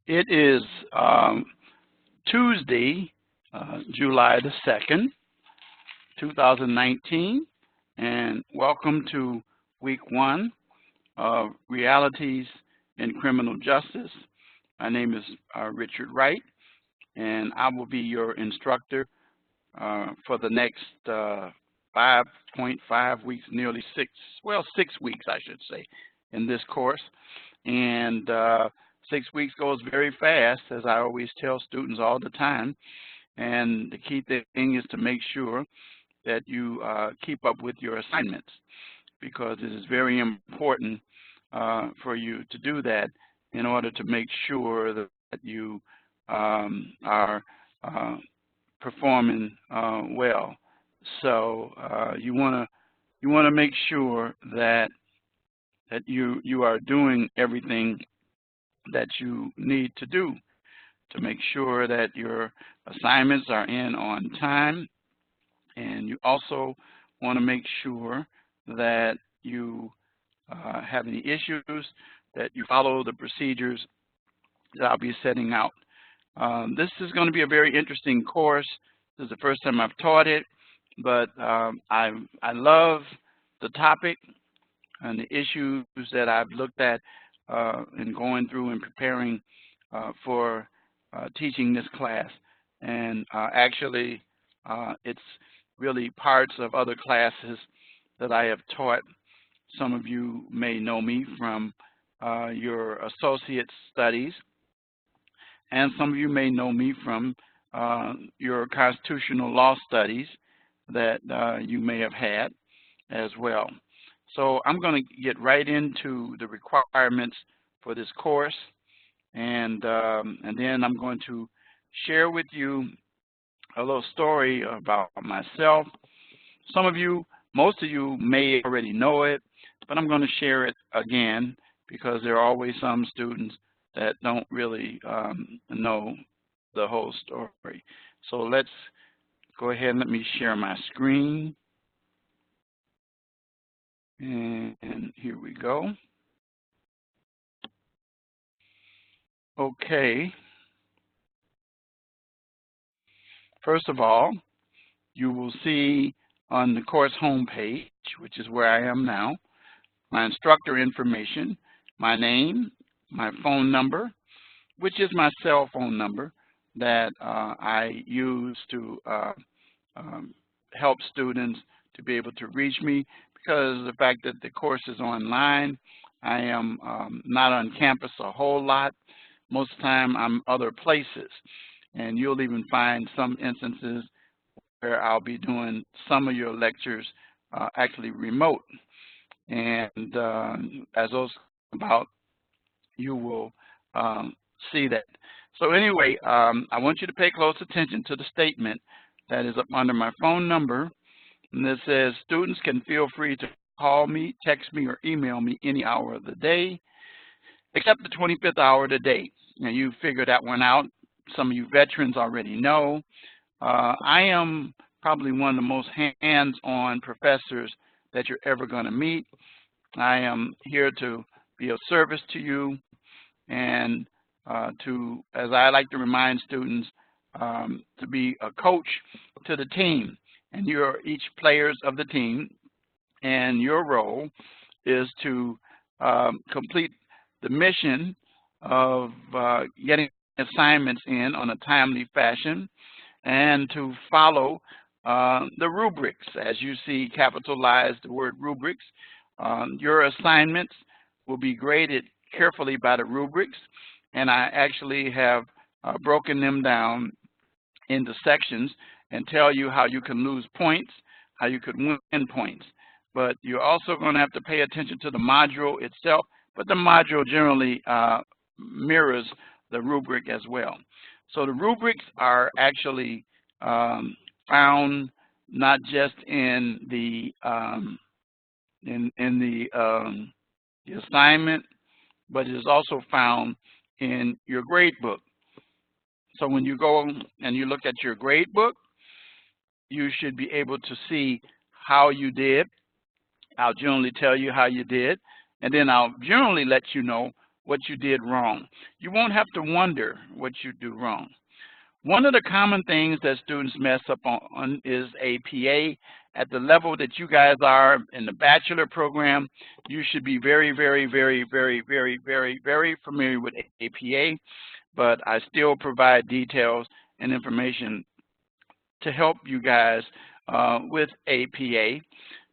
It is Tuesday, July the 2nd, 2019, and welcome to week 1 of Realities in Criminal Justice. My name is Richard Wright, and I will be your instructor for the next 5.5 weeks, nearly 6 weeks, I should say, in this course. And 6 weeks goes very fast, as I always tell students all the time. And the key thing is to make sure that you keep up with your assignments, because it is very important for you to do that in order to make sure that you are performing well. So you want to make sure that you are doing everything that you need to do to make sure that your assignments are in on time, and you also want to make sure that you have any issues, that you follow the procedures that I'll be setting out. This is going to be a very interesting course. This is the first time I've taught it, but I love the topic and the issues that I've looked at in going through and preparing for teaching this class. And actually, it's really parts of other classes that I have taught. Some of you may know me from your associate studies, and some of you may know me from your constitutional law studies that you may have had as well. So I'm going to get right into the requirements for this course, and then I'm going to share with you a little story about myself. Some of you, most of you may already know it, but I'm going to share it again because there are always some students that don't really know the whole story. So let's go ahead and let me share my screen. And here we go. Okay. First of all, you will see on the course homepage, which is where I am now, my instructor information, my name, my phone number, which is my cell phone number that I use to help students to be able to reach me, because of the fact that the course is online. I am not on campus a whole lot. Most of the time I'm other places, and you'll even find some instances where I'll be doing some of your lectures actually remote. And as those come about, you will see that. So anyway, I want you to pay close attention to the statement that is up under my phone number. And this says, students can feel free to call me, text me, or email me any hour of the day, except the 25th hour of the day. Now, you figure that one out. Some of you veterans already know. I am probably one of the most hands-on professors that you're ever going to meet. I am here to be of service to you and to, as I like to remind students, to be a coach to the team. And you're each players of the team, and your role is to complete the mission of getting assignments in on a timely fashion, and to follow the rubrics. As you see capitalized the word rubrics, your assignments will be graded carefully by the rubrics, and I actually have broken them down into sections and tell you how you can lose points, how you could win points. But you're also going to have to pay attention to the module itself, but the module generally mirrors the rubric as well. So the rubrics are actually found not just in the assignment, but it is also found in your grade book. So when you go and you look at your grade book, you should be able to see how you did. I'll generally tell you how you did, and then I'll generally let you know what you did wrong. You won't have to wonder what you do wrong. One of the common things that students mess up on is APA. At the level that you guys are in the bachelor program, you should be very, very, very, very, very, very, very familiar with APA, but I still provide details and information to help you guys with APA,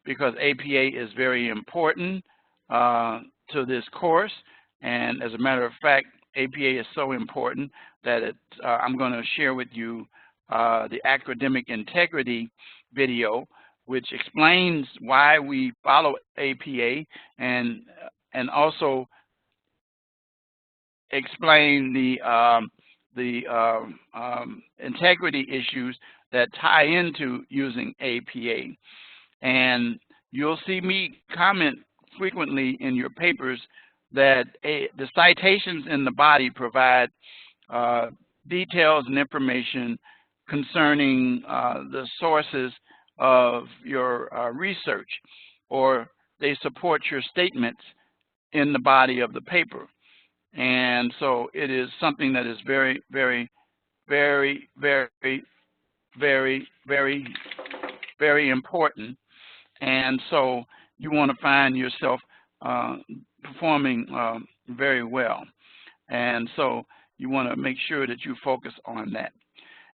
because APA is very important to this course. And as a matter of fact, APA is so important that I'm going to share with you the academic integrity video, which explains why we follow APA, and also explain the integrity issues that tie into using APA. And you'll see me comment frequently in your papers that the citations in the body provide details and information concerning the sources of your research, or they support your statements in the body of the paper. And so it is something that is very, very, very, very, very, very, very important. And so you want to find yourself performing very well. And so you want to make sure that you focus on that.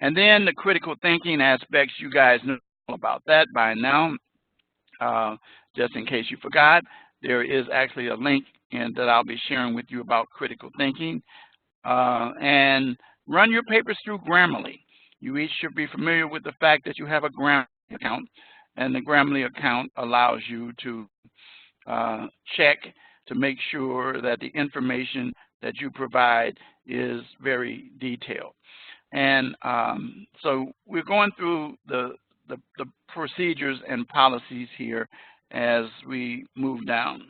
And then the critical thinking aspects, you guys know about that by now. Just in case you forgot, there is actually a link that I'll be sharing with you about critical thinking. And run your papers through Grammarly. You each should be familiar with the fact that you have a Grammarly account, and the Grammarly account allows you to check to make sure that the information that you provide is very detailed. And so we're going through the procedures and policies here as we move down.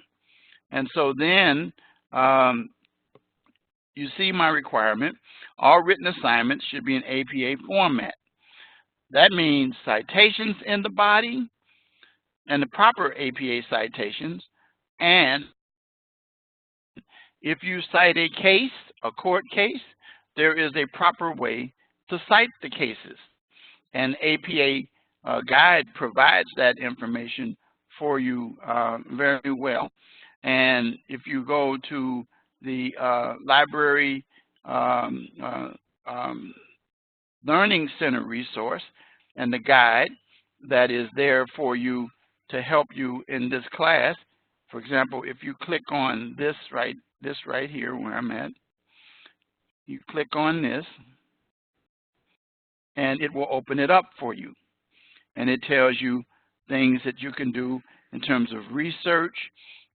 And so then you see my requirement. All written assignments should be in APA format. That means citations in the body and the proper APA citations. And if you cite a case, a court case, there is a proper way to cite the cases. And APA guide provides that information for you very well. And if you go to the library Learning Center resource and the guide that is there for you to help you in this class, for example, if you click on this right here where I'm at, you click on this, and it will open it up for you. And it tells you things that you can do in terms of research,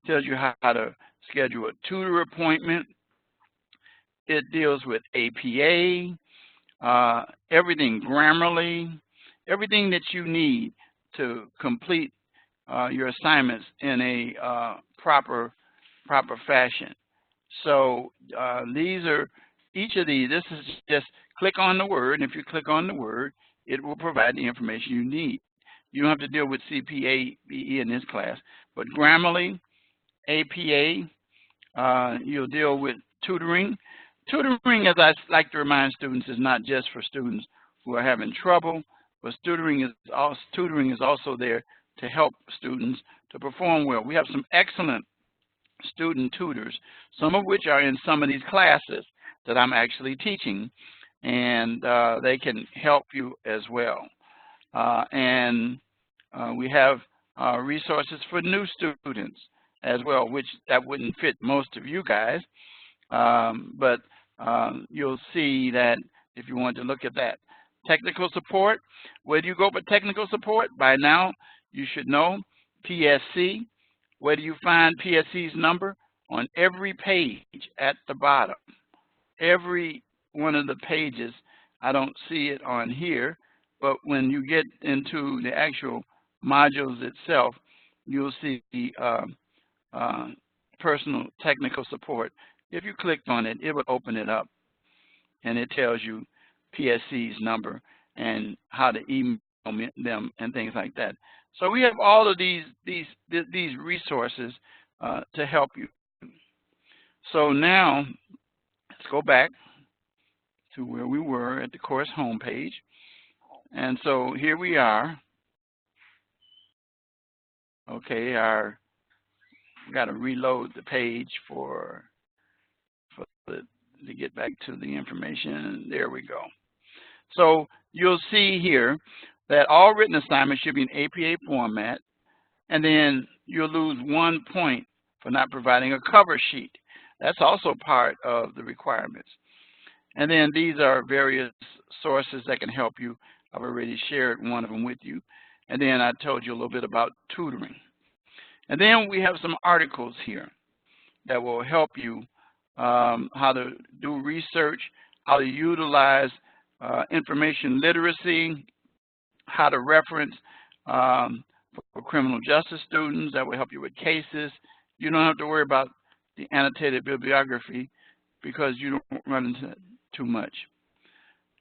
tells you how to schedule a tutor appointment. It deals with APA, everything Grammarly, everything that you need to complete your assignments in a proper fashion. So each of these, this is just click on the word, and if you click on the word, it will provide the information you need. You don't have to deal with CPA, BE in this class, but Grammarly, APA, you'll deal with tutoring. Tutoring, as I like to remind students, is not just for students who are having trouble, but tutoring is also there to help students to perform well. We have some excellent student tutors, some of which are in some of these classes that I'm actually teaching, and they can help you as well. And we have resources for new students as well, which that wouldn't fit most of you guys, but you'll see that if you want to look at that. Technical support, where do you go for technical support? By now, you should know PSC. Where do you find PSC's number? On every page at the bottom. Every one of the pages, I don't see it on here, but when you get into the actual modules itself, you'll see the personal technical support. If you clicked on it, it would open it up, and it tells you PSC's number and how to email them and things like that. So we have all of these resources to help you. So now let's go back to where we were at the course homepage. And so here we are. Okay, we got to reload the page to get back to the information. There we go. So you'll see here that all written assignments should be in APA format, and then you'll lose 1 point for not providing a cover sheet. That's also part of the requirements. And then these are various sources that can help you. I've already shared one of them with you. And then I told you a little bit about tutoring. And then we have some articles here that will help you how to do research, how to utilize information literacy, how to reference for criminal justice students. That will help you with cases. You don't have to worry about the annotated bibliography because you don't run into it too much.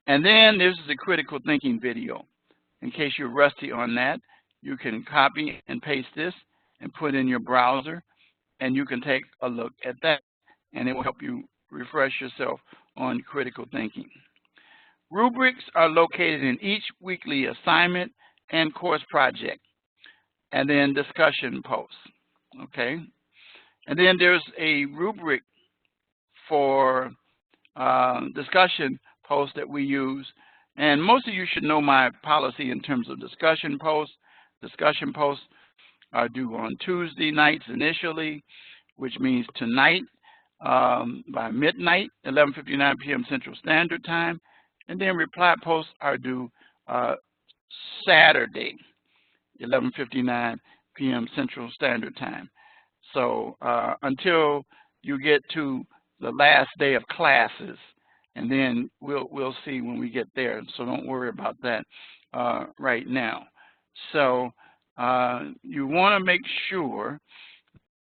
And then this is a critical thinking video. In case you're rusty on that, you can copy and paste this and put in your browser, and you can take a look at that, and it will help you refresh yourself on critical thinking. Rubrics are located in each weekly assignment and course project, and then discussion posts, okay? And then there's a rubric for discussion posts that we use, and most of you should know my policy in terms of discussion posts. Discussion posts are due on Tuesday nights initially, which means tonight by midnight, 11:59 p.m. Central Standard Time, and then reply posts are due Saturday, 11:59 p.m. Central Standard Time. So until you get to the last day of classes, and then we'll see when we get there. So don't worry about that right now. So you want to make sure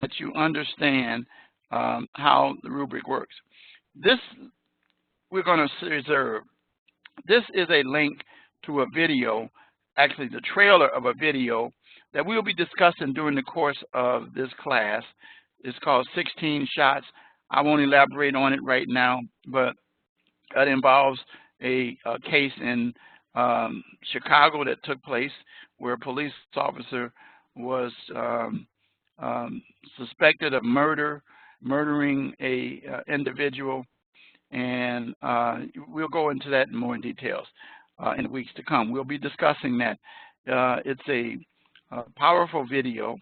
that you understand how the rubric works. This we're going to reserve. This is a link to a video, actually the trailer of a video that we'll be discussing during the course of this class. It's called 16 Shots. I won't elaborate on it right now, but that involves a case in Chicago that took place where a police officer was suspected of murdering a individual, and we'll go into that in more details in the weeks to come. We'll be discussing that. It's a powerful video.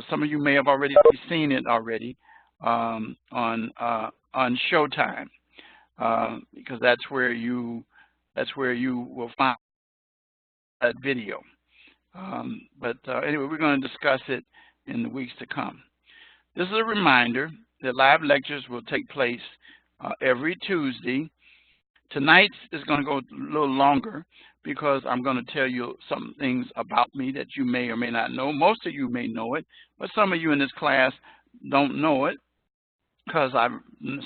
Some of you may have already seen it already on Showtime, because that's where you will find that video. But anyway, we're going to discuss it in the weeks to come. This is a reminder that live lectures will take place every Tuesday. Tonight's is going to go a little longer because I'm going to tell you some things about me that you may or may not know. Most of you may know it, but some of you in this class don't know it because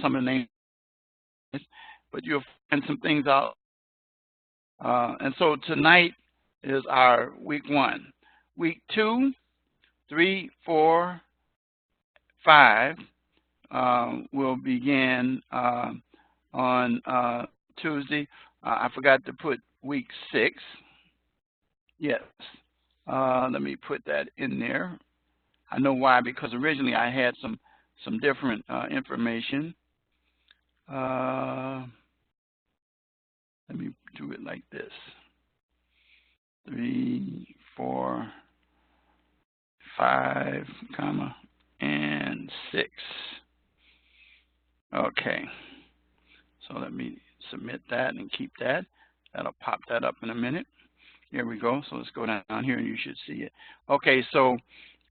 some of the names, but you'll find some things out. And so tonight is our week 1. Week 2, 3, 4, 5 will begin on Tuesday. I forgot to put week 6. Yes. Let me put that in there. I know why, because originally I had some different information. Let me do it like this. 3, 4, 5, comma, and 6. Okay. So let me submit that and keep that. That'll pop that up in a minute. Here we go. So let's go down here and you should see it. Okay, so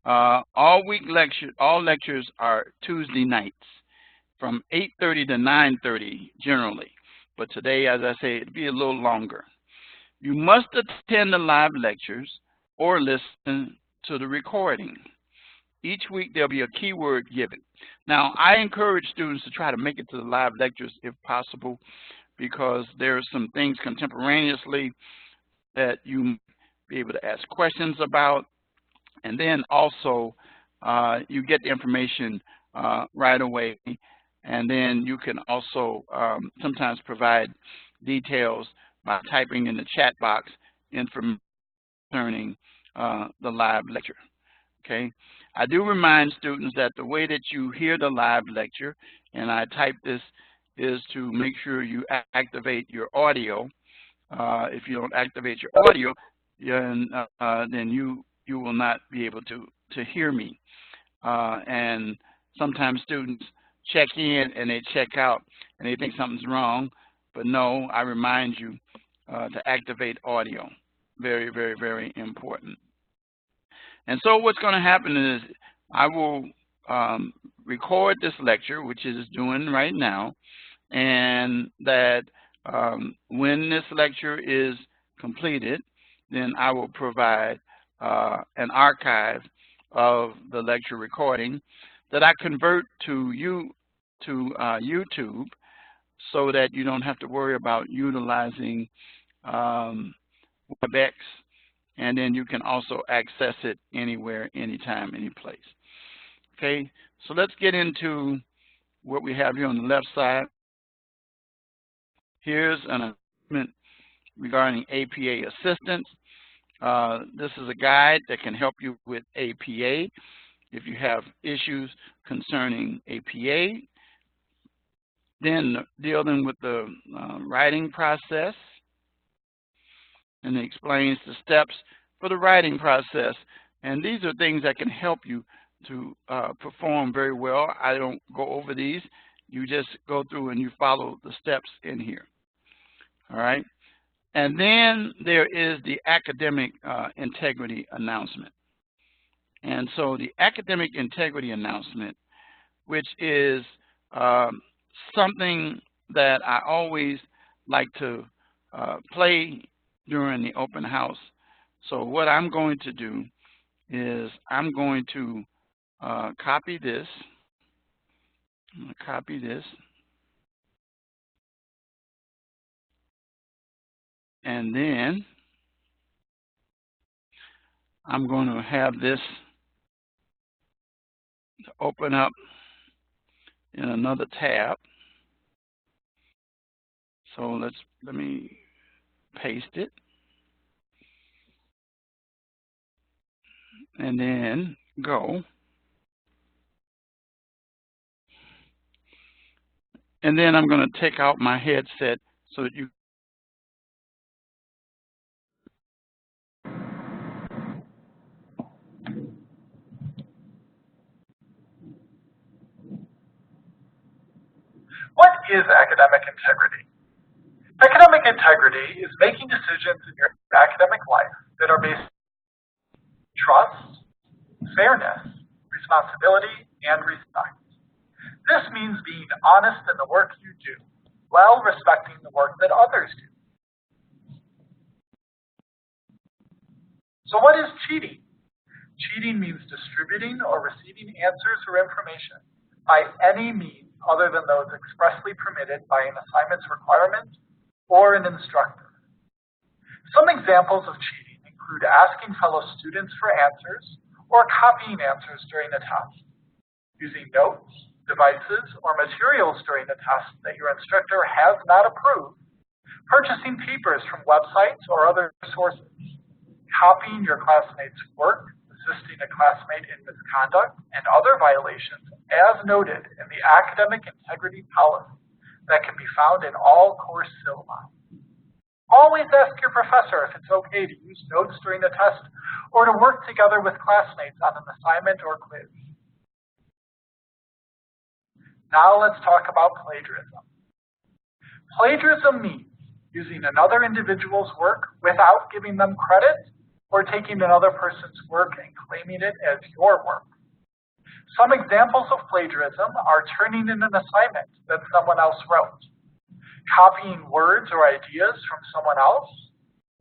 all lectures are Tuesday nights from 8:30 to 9:30 generally. But today, as I say, it'll be a little longer. You must attend the live lectures or listen to the recording. Each week there'll be a keyword given. Now, I encourage students to try to make it to the live lectures if possible, because there are some things contemporaneously that you might be able to ask questions about. And then also, you get the information right away. And then you can also sometimes provide details by typing in the chat box information concerning the live lecture. Okay, I do remind students that the way that you hear the live lecture, and I type this, is to make sure you activate your audio. If you don't activate your audio, then you will not be able to hear me. And sometimes students check in and they check out and they think something's wrong, but no, I remind you to activate audio. Very, very, very important. And so what's going to happen is I will record this lecture, which it is doing right now, and that when this lecture is completed, then I will provide an archive of the lecture recording that I convert to YouTube, so that you don't have to worry about utilizing WebEx, and then you can also access it anywhere, anytime, any place. Okay, so let's get into what we have here on the left side. Here's an announcement regarding APA assistance. This is a guide that can help you with APA. If you have issues concerning APA, then dealing with the writing process, and it explains the steps for the writing process. And these are things that can help you to perform very well. I don't go over these. You just go through and you follow the steps in here. All right. And then there is the academic integrity announcement. And so the academic integrity announcement, which is something that I always like to play during the open house. So what I'm going to do is I'm going to copy this. I'm going to copy this. And then I'm going to have this open up in another tab. So let me paste it. And then go. And then I'm going to take out my headset so that you What is academic integrity? Academic integrity is making decisions in your academic life that are based on trust, fairness, responsibility, and respect. This means being honest in the work you do, while respecting the work that others do. So what is cheating? Cheating means distributing or receiving answers or information by any means other than those expressly permitted by an assignment's requirement or an instructor. Some examples of cheating include asking fellow students for answers or copying answers during a test, using notes, devices, or materials during the test that your instructor has not approved, purchasing papers from websites or other sources, copying your classmates' work, assisting a classmate in misconduct, and other violations as noted in the academic integrity policy that can be found in all course syllabi. Always ask your professor if it's okay to use notes during the test or to work together with classmates on an assignment or quiz. Now let's talk about plagiarism. Plagiarism means using another individual's work without giving them credit, or taking another person's work and claiming it as your work. Some examples of plagiarism are turning in an assignment that someone else wrote, copying words or ideas from someone else.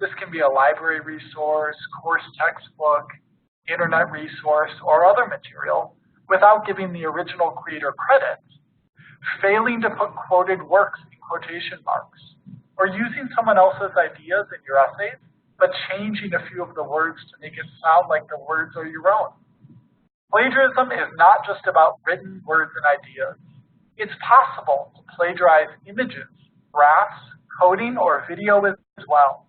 This can be a library resource, course textbook, internet resource, or other material without giving the original creator credit, failing to put quoted works in quotation marks, or using someone else's ideas in your essays but changing a few of the words to make it sound like the words are your own. Plagiarism is not just about written words and ideas. It's possible to plagiarize images, graphs, coding, or video as well.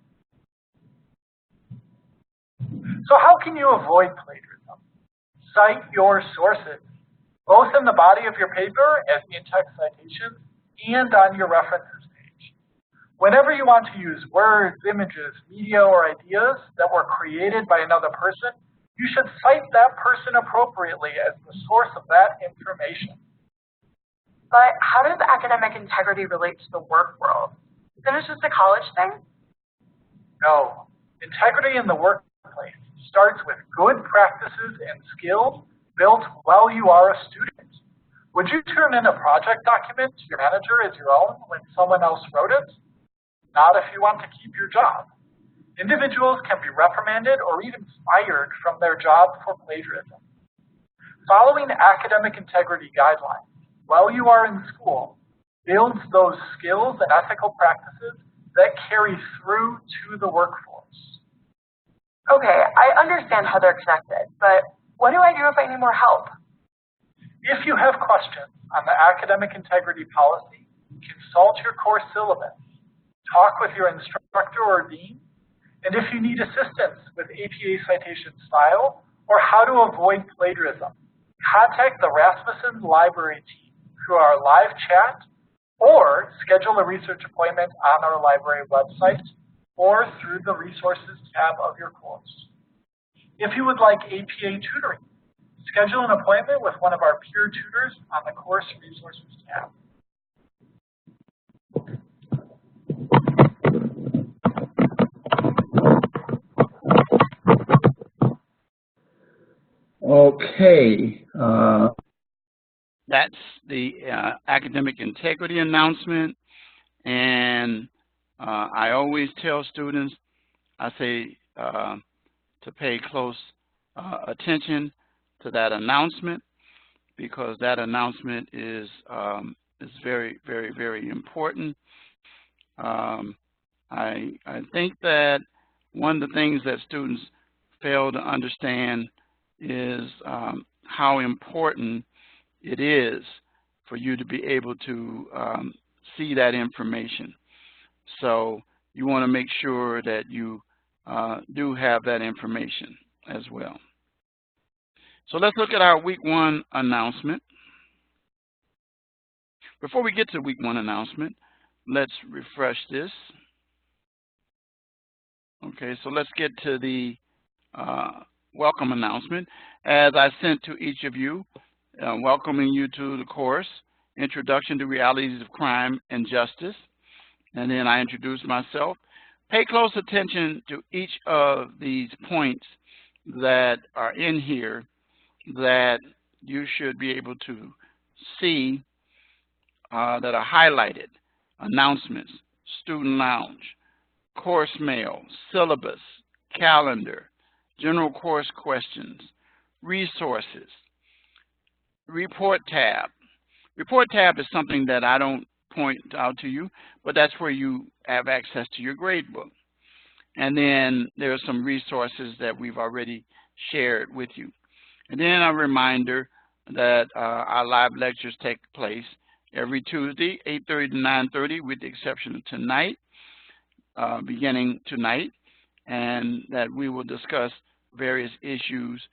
So how can you avoid plagiarism? Cite your sources, both in the body of your paper as in-text citations and on your references page. Whenever you want to use words, images, media, or ideas that were created by another person, you should cite that person appropriately as the source of that information. But how does academic integrity relate to the work world? Isn't it just a college thing? No. Integrity in the workplace starts with good practices and skills built while you are a student. Would you turn in a project document to your manager as your own when someone else wrote it? Not if you want to keep your job. Individuals can be reprimanded or even fired from their job for plagiarism. Following academic integrity guidelines while you are in school builds those skills and ethical practices that carry through to the workforce. Okay, I understand how they're connected, but what do I do if I need more help? If you have questions on the academic integrity policy, consult your course syllabus, talk with your instructor or dean, and if you need assistance with APA citation style or how to avoid plagiarism, contact the Rasmussen library team through our live chat or schedule a research appointment on our library website or through the resources tab of your course. If you would like APA tutoring, schedule an appointment with one of our peer tutors on the course resources tab. Okay, that's the academic integrity announcement, and I always tell students, I say to pay close attention to that announcement, because that announcement is very, very, very important. I think that one of the things that students fail to understand is how important it is for you to be able to see that information. So you want to make sure that you do have that information as well. So let's look at our week 1 announcement. Before we get to week 1 announcement, let's refresh this. Okay, so let's get to the welcome announcement. As I sent to each of you, welcoming you to the course, Introduction to Realities of Crime and Justice. And then I introduced myself. Pay close attention to each of these points that are in here that you should be able to see that are highlighted. Announcements, student lounge, course mail, syllabus, calendar, general course questions, resources, report tab. Report tab is something that I don't point out to you, but that's where you have access to your gradebook. And then there are some resources that we've already shared with you. And then a reminder that our live lectures take place every Tuesday, 8:30 to 9:30, with the exception of tonight, beginning tonight, and that we will discuss various issues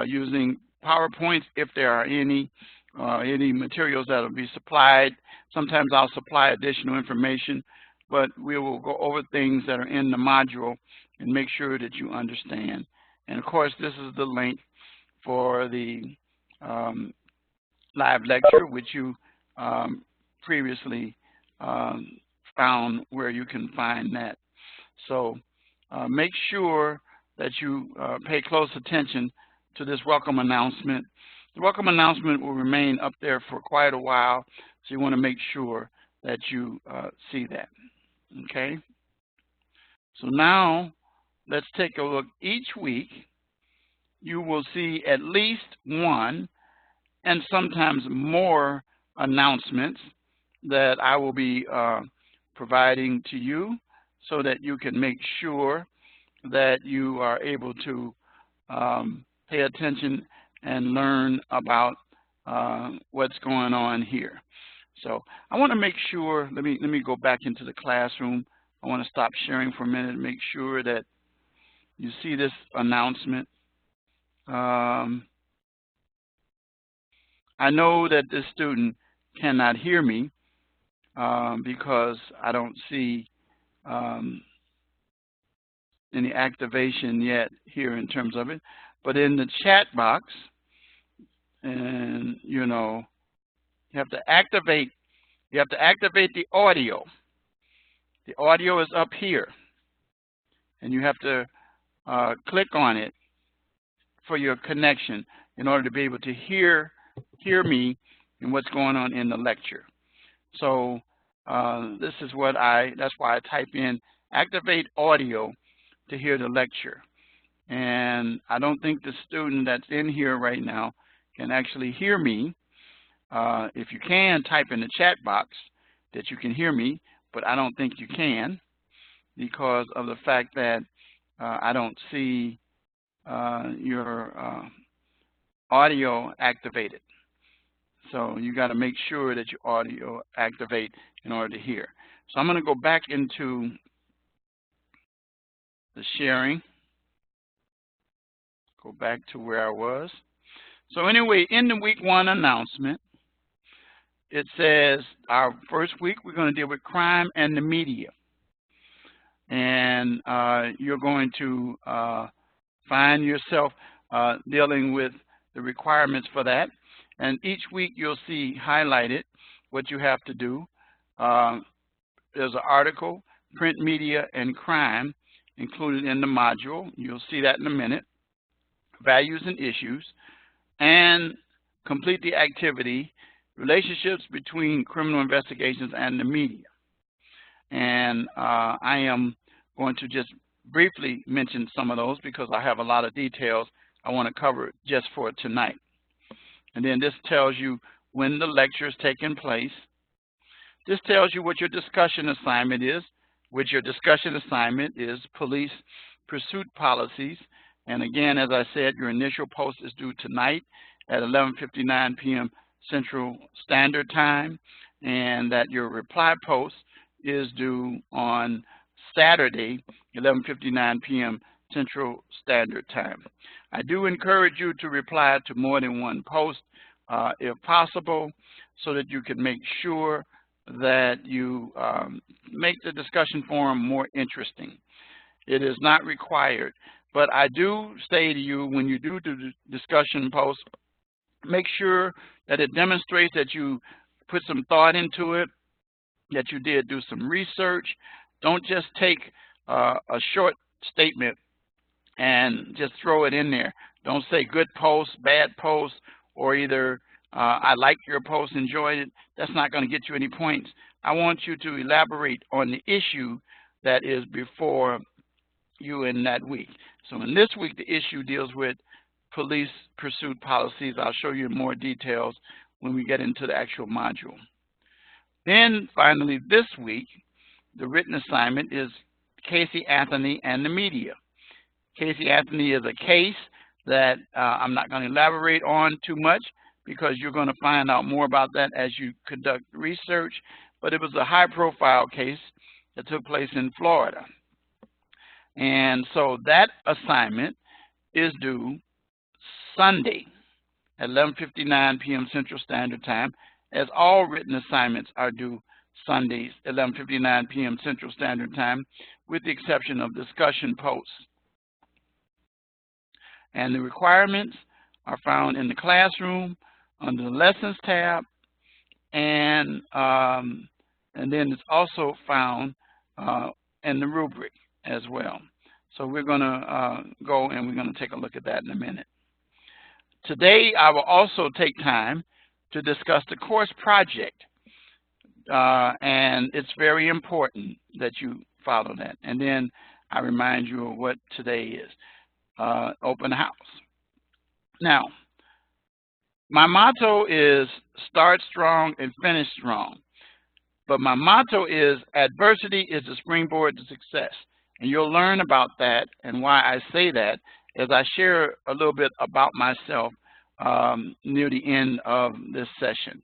using PowerPoints if there are any materials that will be supplied. Sometimes I'll supply additional information, but we will go over things that are in the module and make sure that you understand. And of course, this is the link for the live lecture, which you previously found where you can find that. So make sure that you pay close attention to this welcome announcement. The welcome announcement will remain up there for quite a while, so you want to make sure that you see that. Okay? So now let's take a look. Each week you will see at least one and sometimes more announcements that I will be providing to you so that you can make sure that you are able to pay attention and learn about what's going on here. So I want to make sure, let me go back into the classroom. I want to stop sharing for a minute and make sure that you see this announcement. I know that this student cannot hear me because I don't see any activation yet here in terms of it. But in the chat box, and you know, you have to activate the audio. The audio is up here, and you have to click on it for your connection in order to be able to hear me and what's going on in the lecture. So this is what that's why I type in activate audio to hear the lecture. And I don't think the student that's in here right now can actually hear me. If you can, type in the chat box that you can hear me, but I don't think you can because of the fact that I don't see your audio activated. So you got to make sure that your audio activate in order to hear. So I'm going to go back into the sharing. Go back to where I was. So anyway, in the week 1 announcement, it says our first week we're going to deal with crime and the media. And you're going to find yourself dealing with the requirements for that. And each week you'll see highlighted what you have to do. There's an article, print media and crime, included in the module. You'll see that in a minute. Values and issues, and complete the activity, relationships between criminal investigations and the media. And I am going to just briefly mention some of those because I have a lot of details I want to cover just for tonight. And then this tells you when the lecture is taking place. This tells you what your discussion assignment is, which your discussion assignment is police pursuit policies. And again, as I said, your initial post is due tonight at 11:59 p.m. Central Standard Time, and that your reply post is due on Saturday, 11:59 p.m. Central Standard Time. I do encourage you to reply to more than one post if possible, so that you can make sure that you make the discussion forum more interesting. It is not required. But I do say to you, when you do the discussion post, make sure that it demonstrates that you put some thought into it, that you did do some research. Don't just take a short statement and just throw it in there. Don't say good post, bad post, or either I liked your post, enjoyed it. That's not going to get you any points. I want you to elaborate on the issue that is before you in that week. So in this week, the issue deals with police pursuit policies. I'll show you more details when we get into the actual module. Then finally, this week, the written assignment is Casey Anthony and the media. Casey Anthony is a case that I'm not going to elaborate on too much because you're going to find out more about that as you conduct research. But it was a high-profile case that took place in Florida. And so that assignment is due Sunday at 11:59 p.m. Central Standard Time, as all written assignments are due Sundays at 11:59 p.m. Central Standard Time, with the exception of discussion posts. And the requirements are found in the classroom under the Lessons tab, and then it's also found in the rubric as well. So we're going to go and we're going to take a look at that in a minute. Today, I will also take time to discuss the course project, and it's very important that you follow that. And then I remind you of what today is, open house. Now, my motto is start strong and finish strong. But my motto is adversity is the springboard to success. And you'll learn about that and why I say that as I share a little bit about myself near the end of this session.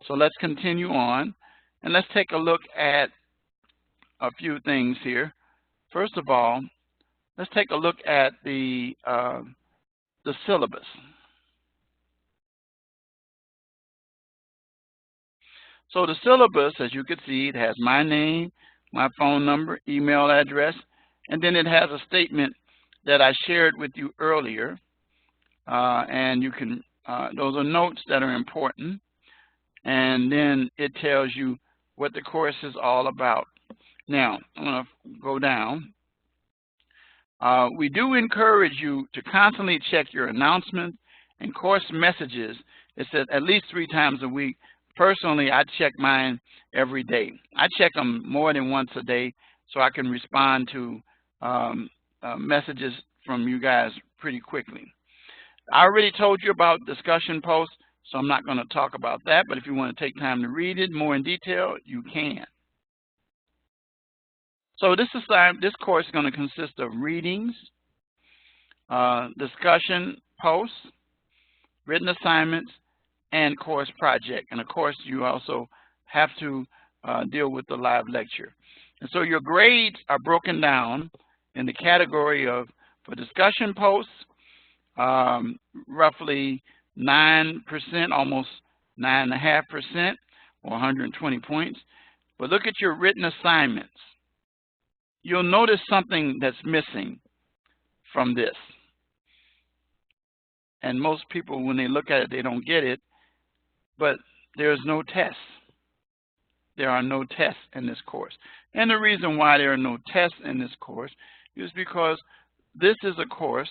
So let's continue on, and let's take a look at a few things here. First of all, let's take a look at the syllabus. So the syllabus, as you can see, it has my name, my phone number, email address, and then it has a statement that I shared with you earlier. And you can, those are notes that are important. And then it tells you what the course is all about. Now, I'm going to go down. We do encourage you to constantly check your announcements and course messages. It says at least 3 times a week. Personally, I check mine every day. I check them more than once a day so I can respond to messages from you guys pretty quickly. I already told you about discussion posts, so I'm not going to talk about that, but if you want to take time to read it more in detail, you can. So this course is going to consist of readings, discussion posts, written assignments, and course project. And of course, you also have to deal with the live lecture. And so your grades are broken down in the category of, for discussion posts, roughly 9%, almost 9.5%, or 120 points. But look at your written assignments. You'll notice something that's missing from this. And most people, when they look at it, they don't get it. But there's no tests. There are no tests in this course. And the reason why there are no tests in this course is because this is a course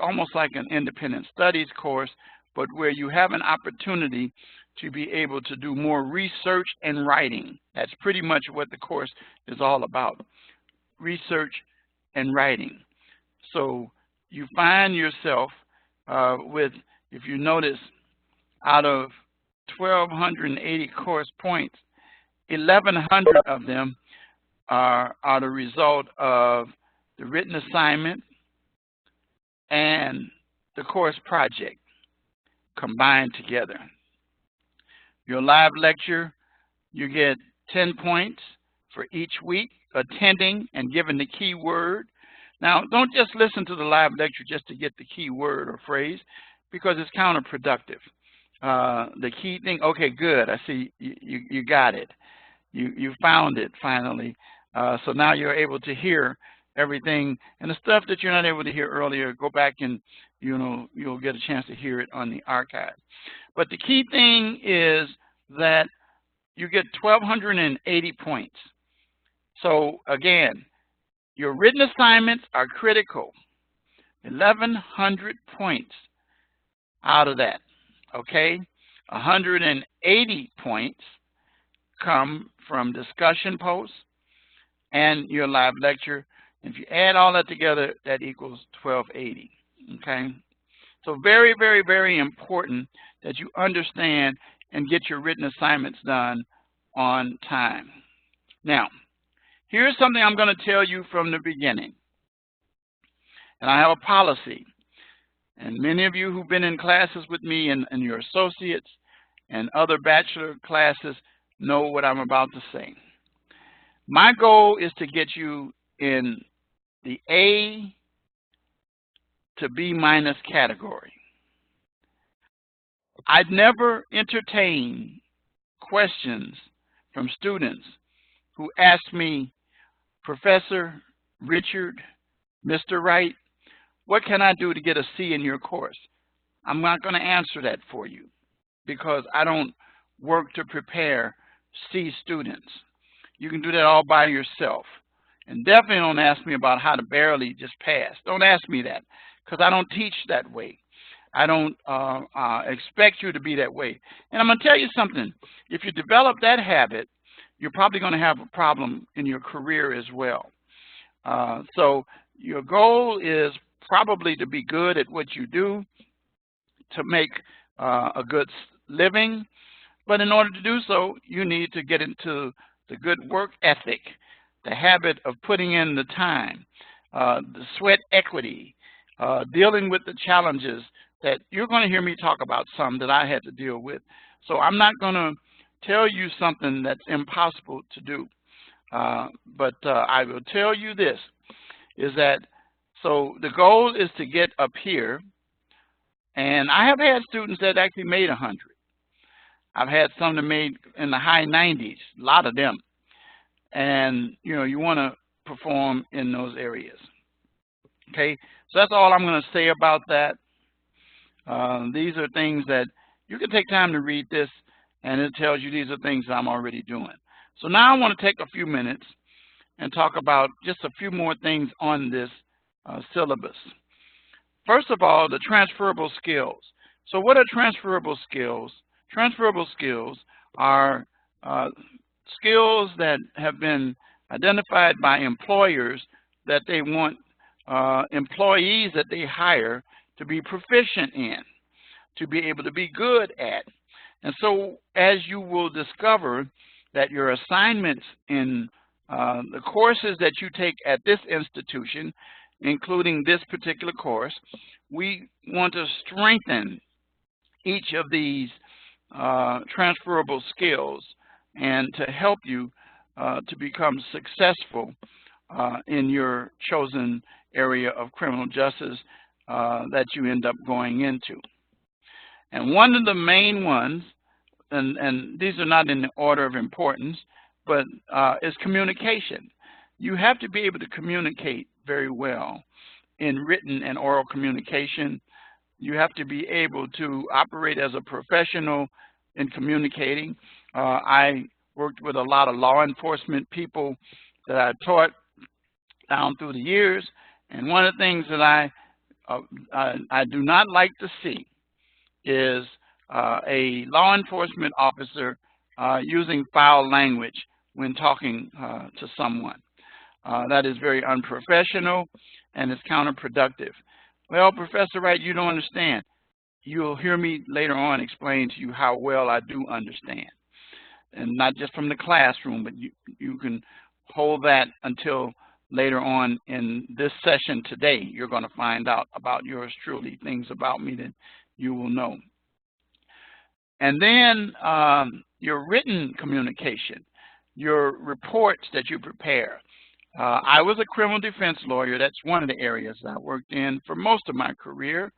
almost like an independent studies course, but where you have an opportunity to be able to do more research and writing. That's pretty much what the course is all about, research and writing. So you find yourself with, if you notice, out of 1,280 course points, 1,100 of them are the result of the written assignment and the course project combined together. Your live lecture, you get 10 points for each week attending and giving the key word. Now, don't just listen to the live lecture just to get the key word or phrase, because it's counterproductive. The key thing, okay, good, I see you got it. You found it finally. So now you're able to hear everything, and the stuff that you're not able to hear earlier, go back and you'll get a chance to hear it on the archive. But the key thing is that you get 1,280 points. So again, your written assignments are critical. 1,100 points out of that. Okay, 180 points come from discussion posts and your live lecture. If you add all that together, that equals 1,280. Okay, so very, very, very important that you understand and get your written assignments done on time. Now, here's something I'm going to tell you from the beginning. And I have a policy. And many of you who've been in classes with me and your associates and other bachelor classes know what I'm about to say. My goal is to get you in the A to B minus category. I'd never entertain questions from students who ask me, Professor Richard, Mr. Wright, what can I do to get a C in your course? I'm not going to answer that for you because I don't work to prepare C students. You can do that all by yourself. And definitely don't ask me about how to barely just pass. Don't ask me that because I don't teach that way. I don't expect you to be that way. And I'm going to tell you something. If you develop that habit, you're probably going to have a problem in your career as well. So your goal is probably to be good at what you do, to make a good living. But in order to do so, you need to get into the good work ethic, the habit of putting in the time, the sweat equity, dealing with the challenges that you're going to hear me talk about some that I had to deal with. So I'm not going to tell you something that's impossible to do. But I will tell you this, is that, so the goal is to get up here, and I have had students that actually made 100. I've had some that made in the high 90s, a lot of them. And, you know, you want to perform in those areas. Okay, so that's all I'm going to say about that. These are things that you can take time to read this, and it tells you these are things I'm already doing. So now I want to take a few minutes and talk about just a few more things on this syllabus. First of all, the transferable skills. So what are transferable skills? Transferable skills are skills that have been identified by employers that they want employees that they hire to be proficient in, to be able to be good at. And so as you will discover that your assignments in the courses that you take at this institution, including this particular course, we want to strengthen each of these transferable skills and to help you to become successful in your chosen area of criminal justice that you end up going into. And one of the main ones, and these are not in the order of importance, but is communication. You have to be able to communicate very well in written and oral communication. You have to be able to operate as a professional in communicating. I worked with a lot of law enforcement people that I taught down through the years, and one of the things that I do not like to see is a law enforcement officer using foul language when talking to someone. That is very unprofessional and it's counterproductive. Well, Professor Wright, you don't understand. You'll hear me later on explain to you how well I do understand. And not just from the classroom, but you can hold that until later on in this session today. You're going to find out about yours truly, things about me that you will know. And then your written communication, your reports that you prepare. I was a criminal defense lawyer. That's one of the areas I worked in for most of my career.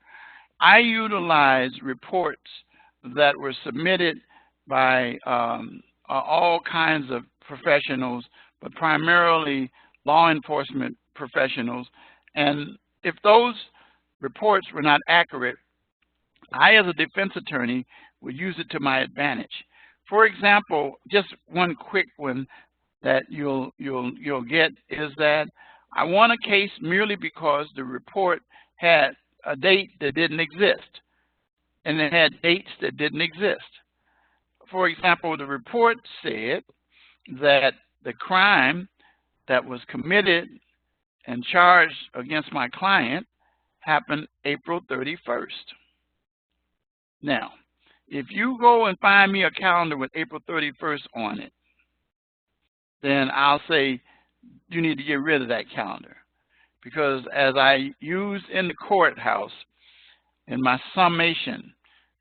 I utilized reports that were submitted by all kinds of professionals, but primarily law enforcement professionals. And if those reports were not accurate, I, as a defense attorney, would use it to my advantage. For example, just one quick one that you'll get is that I won a case merely because the report had a date that didn't exist, and it had dates that didn't exist. For example, the report said that the crime that was committed and charged against my client happened April 31st. Now, if you go and find me a calendar with April 31st on it, then I'll say you need to get rid of that calendar. Because as I used in the courthouse, in my summation,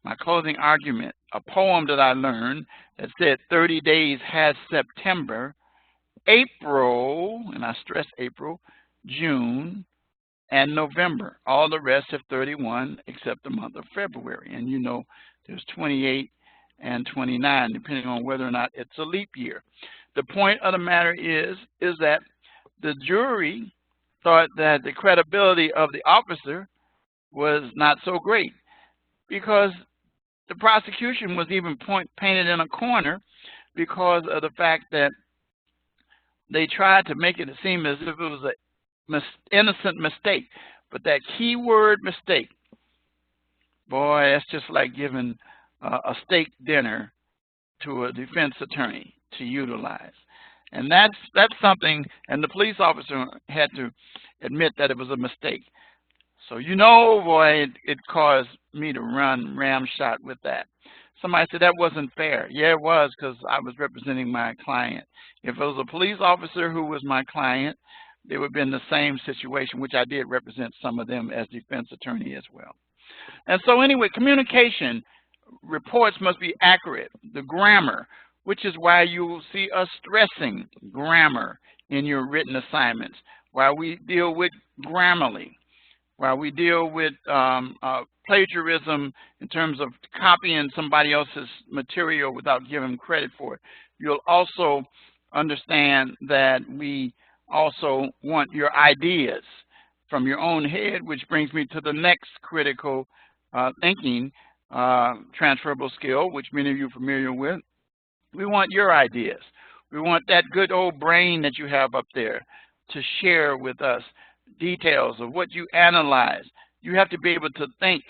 my closing argument, a poem that I learned that said 30 days has September, April, and I stress April, June, and November. All the rest have 31 except the month of February. And you know there's 28 and 29, depending on whether or not it's a leap year. The point of the matter is that the jury thought that the credibility of the officer was not so great because the prosecution was even painted in a corner because of the fact that they tried to make it seem as if it was an innocent mistake. But that keyword mistake, boy, that's just like giving a steak dinner to a defense attorney to utilize. And that's something, and the police officer had to admit that it was a mistake. So, you know, boy, it caused me to run ramshot with that. Somebody said that wasn't fair. Yeah, it was, because I was representing my client. If it was a police officer who was my client, it would have been the same situation, which I did represent some of them as defense attorney as well. And so anyway, communication reports must be accurate. The grammar, which is why you will see us stressing grammar in your written assignments, while we deal with Grammarly, while we deal with plagiarism in terms of copying somebody else's material without giving credit for it. You'll also understand that we also want your ideas from your own head, which brings me to the next critical thinking transferable skill, which many of you are familiar with. We want your ideas. We want that good old brain that you have up there to share with us details of what you analyze. You have to be able to think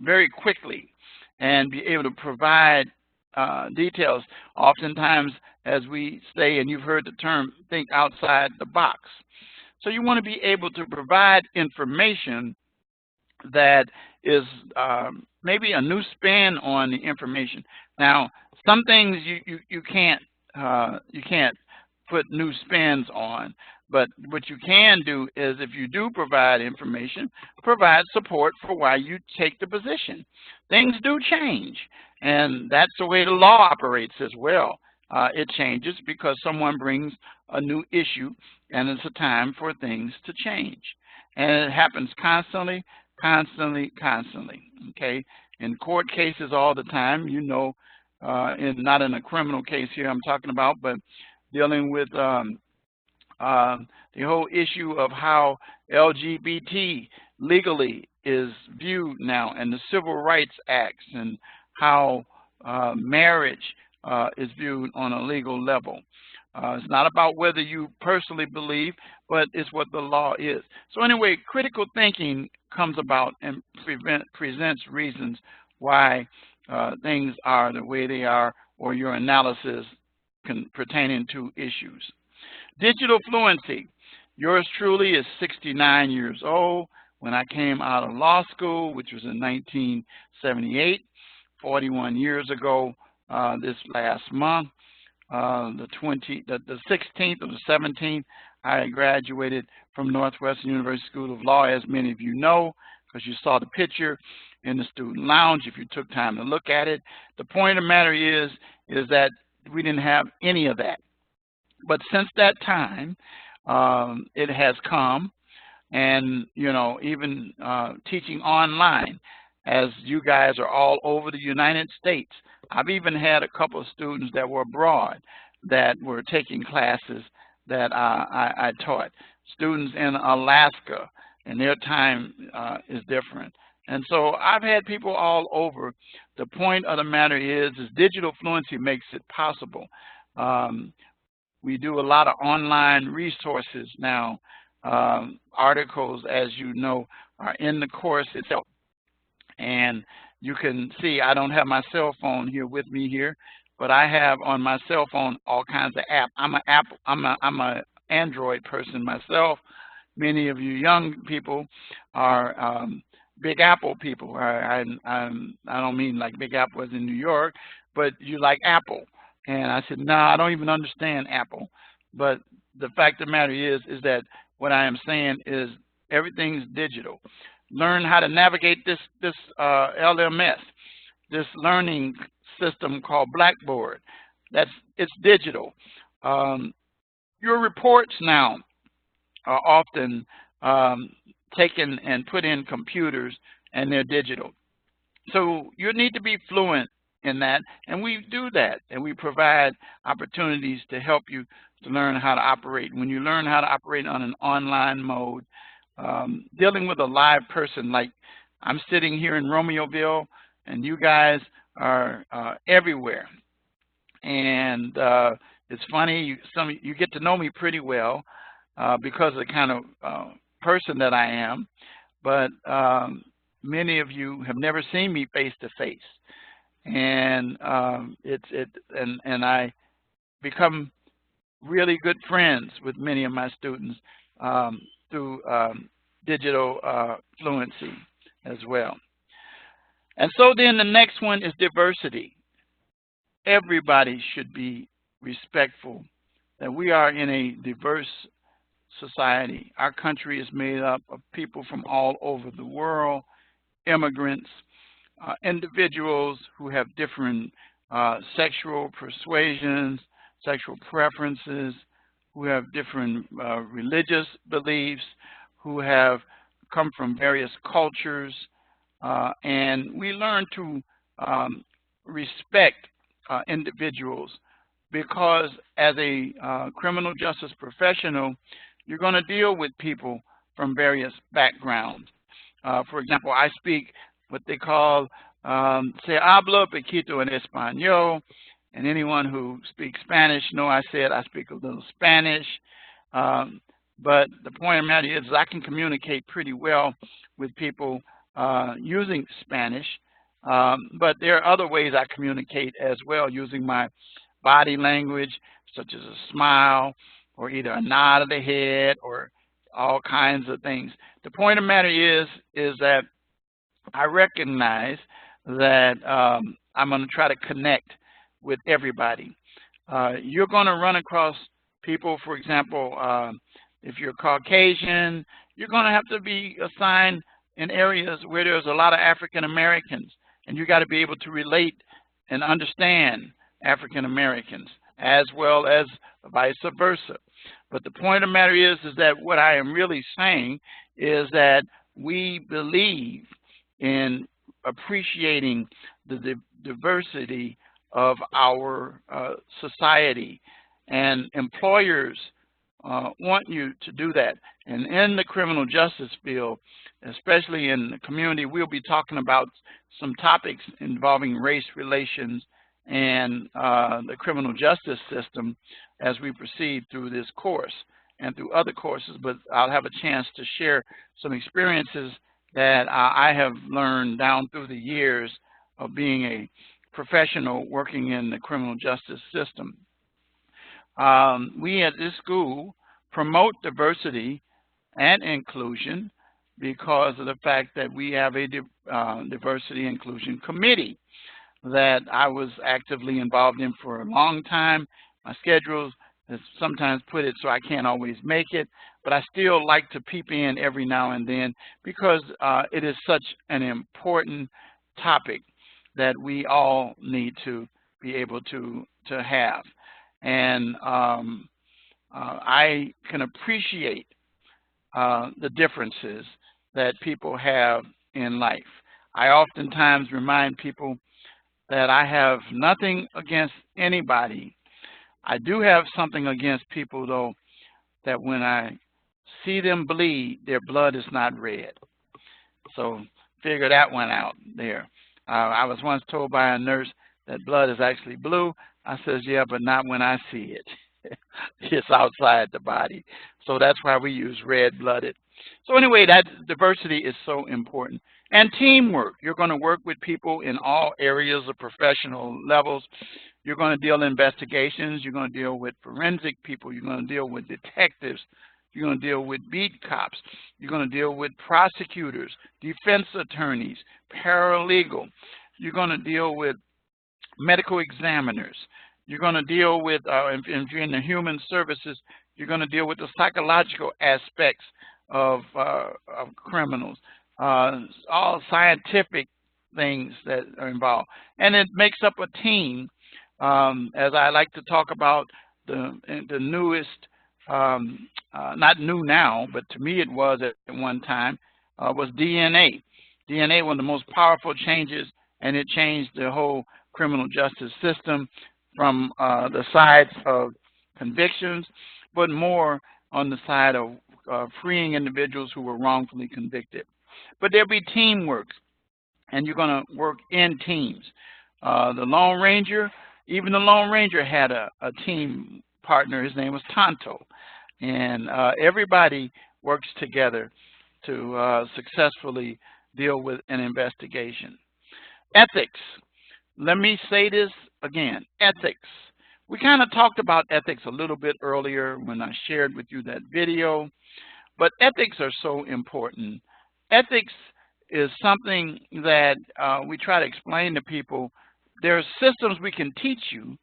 very quickly and be able to provide details. Oftentimes, as we say, and you've heard the term, think outside the box. So you want to be able to provide information that is maybe a new spin on the information. Now, some things you can't put new spins on, but what you can do is, if you do provide information, provide support for why you take the position. Things do change, and that's the way the law operates as well. It changes because someone brings a new issue, and it's a time for things to change. And it happens constantly, okay? In court cases all the time, you know, not in a criminal case here I'm talking about, but dealing with the whole issue of how LGBT legally is viewed now, and the Civil Rights Acts, and how marriage is viewed on a legal level. It's not about whether you personally believe, but it's what the law is. So anyway, critical thinking comes about and presents reasons why things are the way they are, or your analysis pertaining to issues. Digital fluency. Yours truly is 69 years old. When I came out of law school, which was in 1978, 41 years ago, this last month, the 16th or the 17th, I graduated from Northwestern University School of Law, as many of you know, because you saw the picture in the student lounge if you took time to look at it. The point of the matter is that we didn't have any of that. But since that time, it has come, and, you know, even teaching online, as you guys are all over the United States. I've even had a couple of students that were abroad that were taking classes that I taught. Students in Alaska, and their time is different. And so I've had people all over. The point of the matter is digital fluency makes it possible. We do a lot of online resources now. Articles, as you know, are in the course itself. And you can see I don't have my cell phone here with me here, but I have on my cell phone all kinds of apps. I'm an Android person myself. Many of you young people are Big Apple people. I don't mean like Big Apple was in New York, but you like Apple. And I said, no, I don't even understand Apple. But the fact of the matter is that what I am saying is everything's digital. Learn how to navigate this LMS, this learning system called Blackboard. It's digital. Your reports now are often taken and put in computers, and they're digital. So you need to be fluent in that, and we do that, and we provide opportunities to help you to learn how to operate. When you learn how to operate on an online mode, dealing with a live person, like I'm sitting here in Romeoville, and you guys are everywhere. And it's funny, you get to know me pretty well because of the kind of person that I am, but many of you have never seen me face to face. And and I become really good friends with many of my students through digital fluency as well. And so then the next one is diversity. Everybody should be respectful that we are in a diverse society. Our country is made up of people from all over the world, immigrants, individuals who have different sexual persuasions, sexual preferences, who have different religious beliefs, who have come from various cultures, and we learn to respect individuals because as a criminal justice professional, you're going to deal with people from various backgrounds. For example, I speak what they call se habla poquito en español, and anyone who speaks Spanish know I said I speak a little Spanish. But the point of the matter is I can communicate pretty well with people using Spanish, but there are other ways I communicate as well using my body language, such as a smile or either a nod of the head or all kinds of things. The point of the matter is that I recognize that I'm going to try to connect with everybody. You're going to run across people, for example, if you're Caucasian, you're going to have to be assigned in areas where there's a lot of African Americans, and you got to be able to relate and understand African Americans as well as vice versa. But the point of the matter is that what I am really saying is that we believe in appreciating the diversity of our society, and employers want you to do that. And in the criminal justice field, especially in the community, we'll be talking about some topics involving race relations and the criminal justice system as we proceed through this course and through other courses. But I'll have a chance to share some experiences that I have learned down through the years of being a professional working in the criminal justice system. We at this school promote diversity and inclusion because of the fact that we have a diversity inclusion committee that I was actively involved in for a long time. My schedule has sometimes put it so I can't always make it, but I still like to peep in every now and then because it is such an important topic that we all need to be able to have. And I can appreciate the differences that people have in life. I oftentimes remind people that I have nothing against anybody. I do have something against people, though, that when I see them bleed, their blood is not red. So figure that one out there. I was once told by a nurse that blood is actually blue. I says, yeah, but not when I see it. It's outside the body. So that's why we use red-blooded. So anyway, that diversity is so important. And teamwork. You're going to work with people in all areas of professional levels. You're going to deal in investigations. You're going to deal with forensic people. You're going to deal with detectives. You're going to deal with beat cops. You're going to deal with prosecutors, defense attorneys, paralegal. You're going to deal with medical examiners. You're going to deal with, if you're in the human services, you're going to deal with the psychological aspects of criminals, all scientific things that are involved. And it makes up a team, as I like to talk about the newest, not new now, but to me it was at one time, was DNA. DNA, one of the most powerful changes, and it changed the whole criminal justice system from the side of convictions, but more on the side of freeing individuals who were wrongfully convicted. But there'll be teamwork, and you're going to work in teams. The Lone Ranger, even the Lone Ranger had a team partner. His name was Tonto. And everybody works together to successfully deal with an investigation. Ethics. Let me say this again, ethics. We kind of talked about ethics a little bit earlier when I shared with you that video, but ethics are so important. Ethics is something that we try to explain to people. There are systems we can teach you.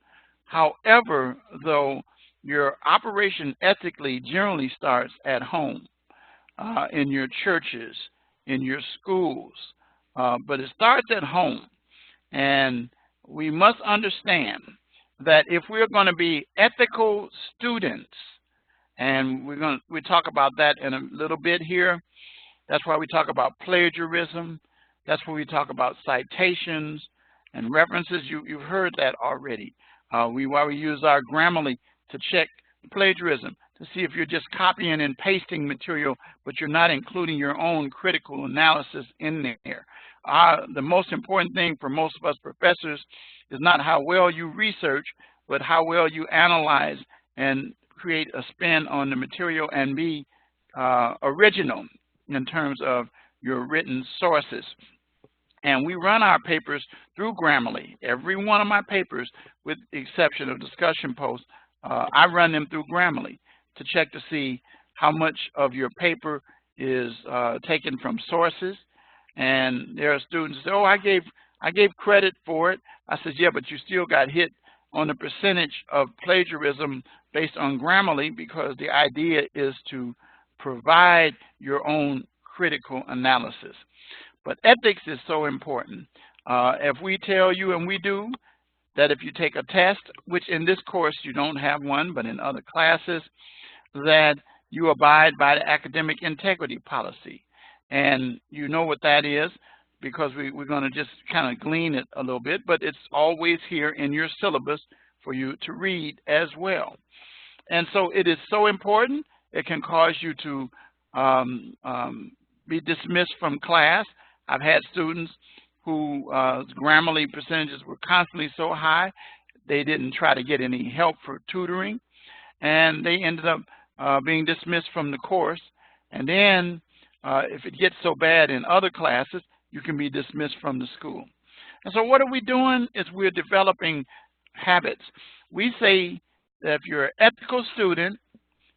However, though, your operation ethically generally starts at home, in your churches, in your schools, but it starts at home. And we must understand that if we're going to be ethical students, and we talk about that in a little bit here. That's why we talk about plagiarism. That's why we talk about citations and references. You've heard that already. Why we use our Grammarly to check plagiarism, to see if you're just copying and pasting material, but you're not including your own critical analysis in there. The most important thing for most of us professors is not how well you research, but how well you analyze and create a spin on the material and be original in terms of your written sources. And we run our papers through Grammarly. Every one of my papers, with the exception of discussion posts, I run them through Grammarly to check to see how much of your paper is taken from sources. And there are students who say, oh, I gave credit for it. I said, yeah, but you still got hit on the percentage of plagiarism based on Grammarly, because the idea is to provide your own critical analysis. But ethics is so important. If we tell you, and we do, that if you take a test, which in this course you don't have one, but in other classes, that you abide by the academic integrity policy. And you know what that is, because we're going to just kind of glean it a little bit, but it's always here in your syllabus for you to read as well. And so it is so important. It can cause you to be dismissed from class. I've had students who Grammarly percentages were constantly so high, they didn't try to get any help for tutoring, and they ended up being dismissed from the course. And then if it gets so bad in other classes, you can be dismissed from the school. And so what are we doing is we're developing habits. We say that if you're an ethical student,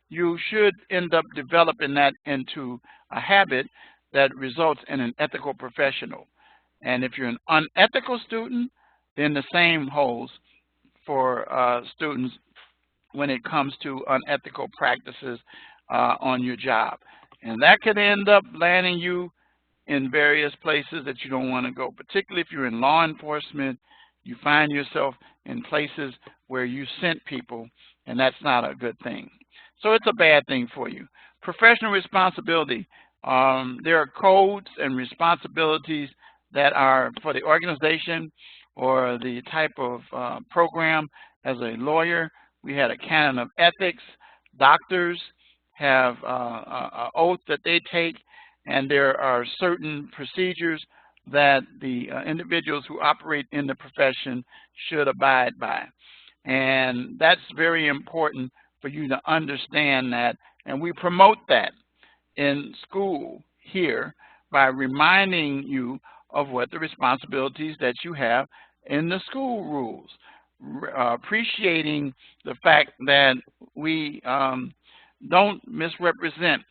you should end up developing that into a habit that results in an ethical professional. And if you're an unethical student, then the same holds for students when it comes to unethical practices on your job. And that could end up landing you in various places that you don't want to go, particularly if you're in law enforcement. You find yourself in places where you sent people, and that's not a good thing. So it's a bad thing for you. Professional responsibility. There are codes and responsibilities that are for the organization or the type of program. As a lawyer, we had a canon of ethics. Doctors have an oath that they take, and there are certain procedures that the individuals who operate in the profession should abide by. And that's very important for you to understand that, and we promote that in school here by reminding you of what the responsibilities that you have in the school rules, appreciating the fact that we don't misrepresent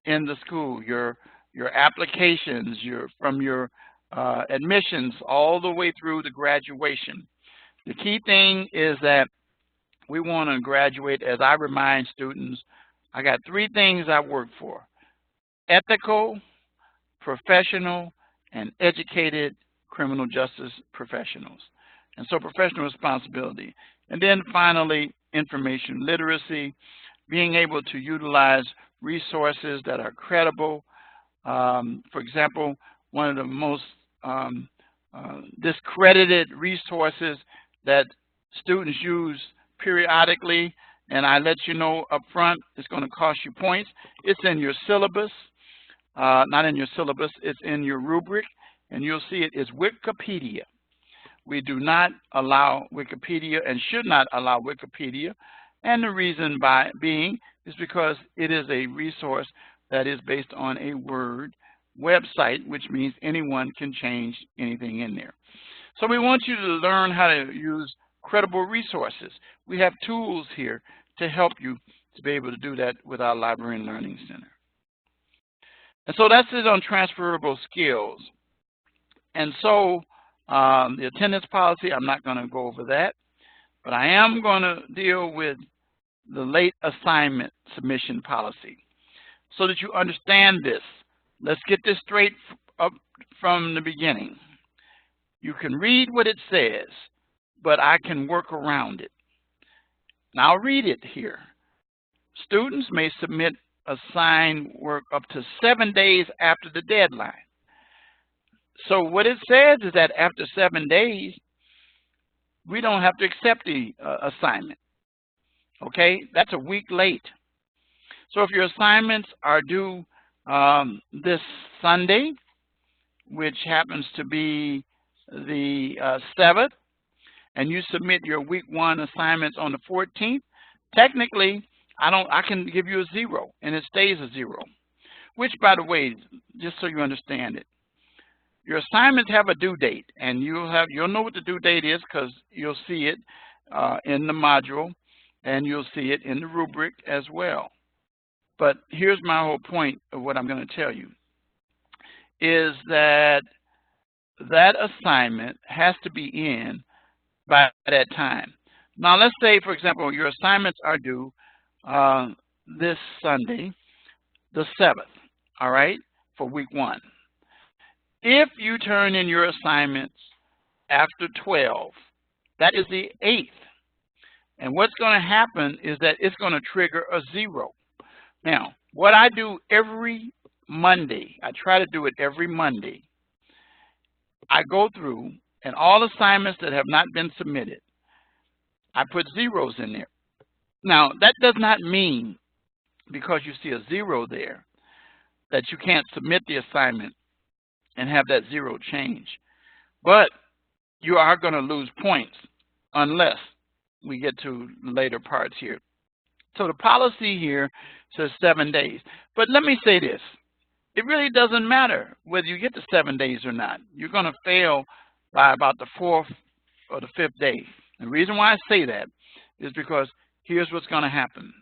in the school your applications, from your admissions all the way through to graduation. The key thing is that we want to graduate, as I remind students, I got 3 things I work for: ethical, professional, and educated criminal justice professionals. And so professional responsibility. And then finally, information literacy, being able to utilize resources that are credible. For example, one of the most discredited resources that students use periodically, and I let you know up front, it's going to cost you points. It's in your syllabus, not in your syllabus, it's in your rubric, and you'll see it is Wikipedia. We do not allow Wikipedia and should not allow Wikipedia, and the reason being is because it is a resource that is based on a word website, which means anyone can change anything in there. So we want you to learn how to use credible resources. We have tools here to help you to be able to do that with our Library and Learning Center. And so that's it on transferable skills. And so the attendance policy, I'm not going to go over that, but I am going to deal with the late assignment submission policy. So that you understand this, let's get this straight up from the beginning. You can read what it says, but I can work around it. Now I'll read it here. Students may submit assigned work up to 7 days after the deadline. So what it says is that after 7 days, we don't have to accept the assignment. Okay, that's a week late. So if your assignments are due this Sunday, which happens to be the 7th, and you submit your week 1 assignments on the 14th, technically, I can give you a 0, and it stays a 0. Which, by the way, just so you understand it, your assignments have a due date, and you'll know what the due date is because you'll see it in the module, and you'll see it in the rubric as well. But here's my whole point of what I'm going to tell you, is that that assignment has to be in by that time. Now, let's say, for example, your assignments are due this Sunday, the 7th, all right, for week 1. If you turn in your assignments after 12, that is the 8th. And what's going to happen is that it's going to trigger a 0. Now, what I do every Monday, I try to do it every Monday, I go through, and all assignments that have not been submitted, I put zeros in there. Now, that does not mean, because you see a 0 there, that you can't submit the assignment and have that 0 change. But you are going to lose points unless we get to later parts here. So the policy here says 7 days. But let me say this. It really doesn't matter whether you get to 7 days or not. You're going to fail by about the 4th or the 5th day. The reason why I say that is because here's what's going to happen.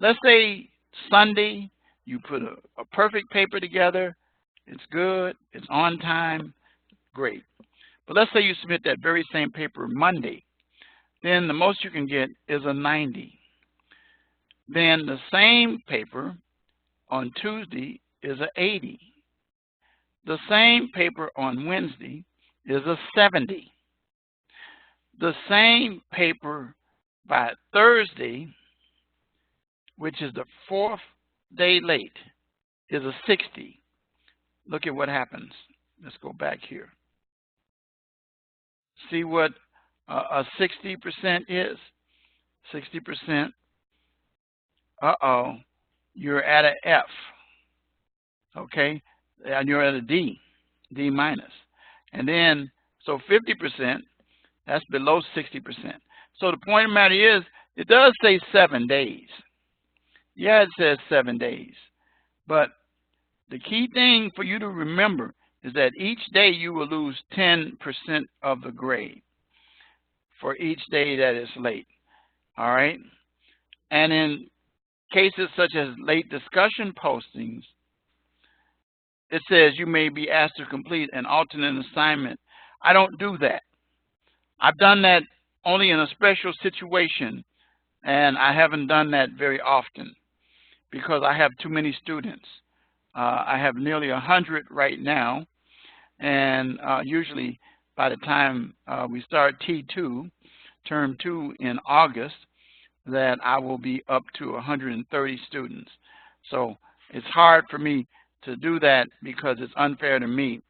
Let's say Sunday, you put a perfect paper together. It's good. It's on time. Great. But let's say you submit that very same paper Monday. Then the most you can get is a 90. Then the same paper on Tuesday is a 80. The same paper on Wednesday is a 70. The same paper by Thursday, which is the 4th day late, is a 60. Look at what happens. Let's go back here. See what a 60% is? 60%. Uh-oh, you're at an F. Okay, and you're at a D, D minus. And then, so 50%, that's below 60%. So the point of the matter is, it does say 7 days. Yeah, it says 7 days. But the key thing for you to remember is that each day you will lose 10% of the grade for each day that is late. All right? And in cases such as late discussion postings, it says you may be asked to complete an alternate assignment. I don't do that. I've done that only in a special situation, and I haven't done that very often because I have too many students. I have nearly 100 right now, and usually by the time we start T2, term 2 in August, that I will be up to 130 students. So it's hard for me to do that because it's unfair to me,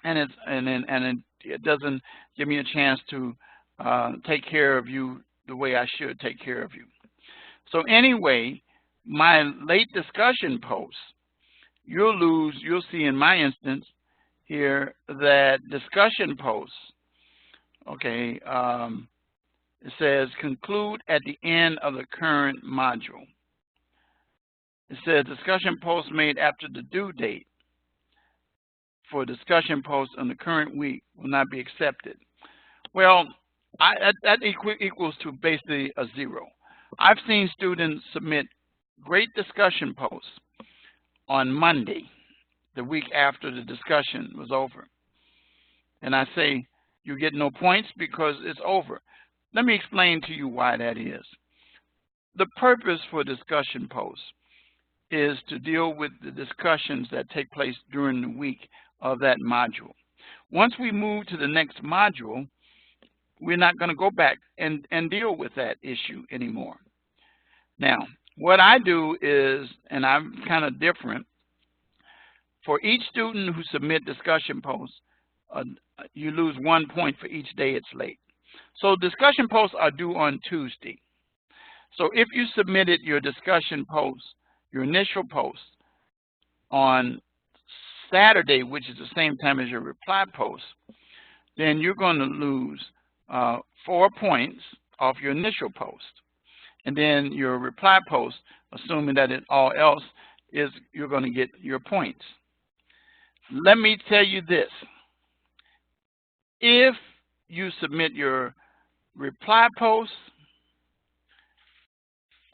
and it doesn't give me a chance to take care of you the way I should take care of you. So anyway, my late discussion posts, you'll see in my instance here that discussion posts, okay, it says conclude at the end of the current module. It says discussion posts made after the due date for discussion posts on the current week will not be accepted. Well, that equals to basically a 0. I've seen students submit great discussion posts on Monday, the week after the discussion was over. And I say, you get no points because it's over. Let me explain to you why that is. the purpose for discussion posts is to deal with the discussions that take place during the week of that module. Once we move to the next module, we're not going to go back and deal with that issue anymore. Now, what I do is, and I'm kind of different, for each student who submit discussion posts, you lose 1 point for each day it's late. So discussion posts are due on Tuesday. So if you submitted your discussion post, your initial post, on Saturday, which is the same time as your reply post, then you're going to lose 4 points off your initial post. And then your reply post, assuming that it all else is, you're going to get your points. Let me tell you this. If you submit your reply post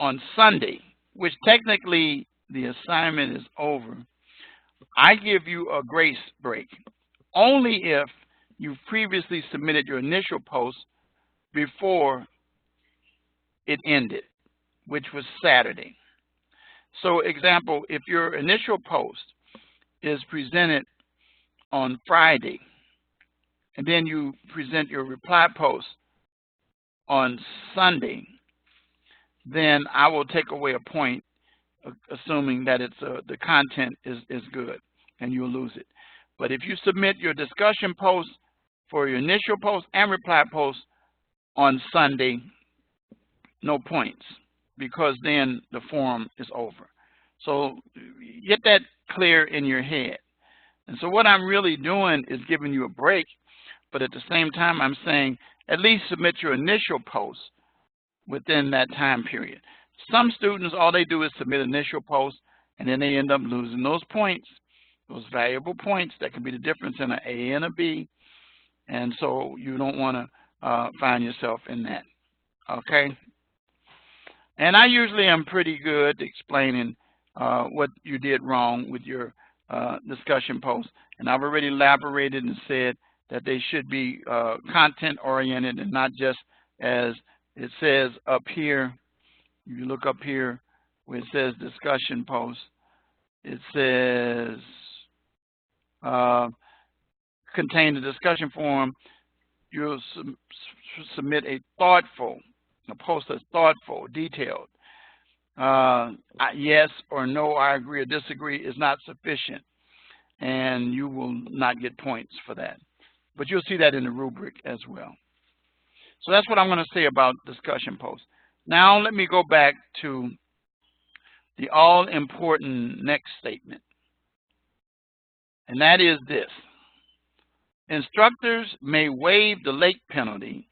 on Sunday, which technically the assignment is over, I give you a grace break. Only if you've previously submitted your initial post before it ended, which was Saturday. So, example, if your initial post is presented on Friday, and then you present your reply post on Sunday, then I will take away a point, assuming that it's the content is good, and you'll lose it. But if you submit your discussion post for your initial post and reply post on Sunday, no points, because then the forum is over. So get that clear in your head. And so what I'm really doing is giving you a break, but at the same time I'm saying at least submit your initial post within that time period. Some students, all they do is submit initial posts, and then they end up losing those points, those valuable points that can be the difference in an A and a B. And so you don't want to find yourself in that, okay? And I usually am pretty good explaining what you did wrong with your discussion posts. And I've already elaborated and said that they should be content-oriented and not just as it says up here. If you look up here where it says discussion posts, it says contain the discussion forum. You'll submit a post that's thoughtful, detailed. Yes or no, I agree or disagree is not sufficient, and you will not get points for that. But you'll see that in the rubric as well. So that's what I'm going to say about discussion posts. Now let me go back to the all-important next statement, and that is this. Instructors may waive the late penalty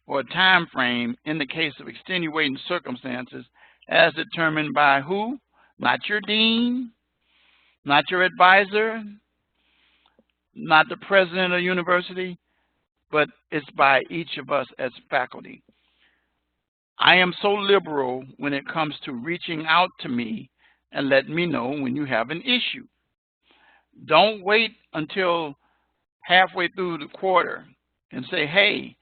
or time frame in the case of extenuating circumstances as determined by who? Not your dean, not your advisor, not the president of the university, but it's by each of us as faculty. I am so liberal when it comes to reaching out to me and letting me know when you have an issue. Don't wait until halfway through the quarter and say, hey,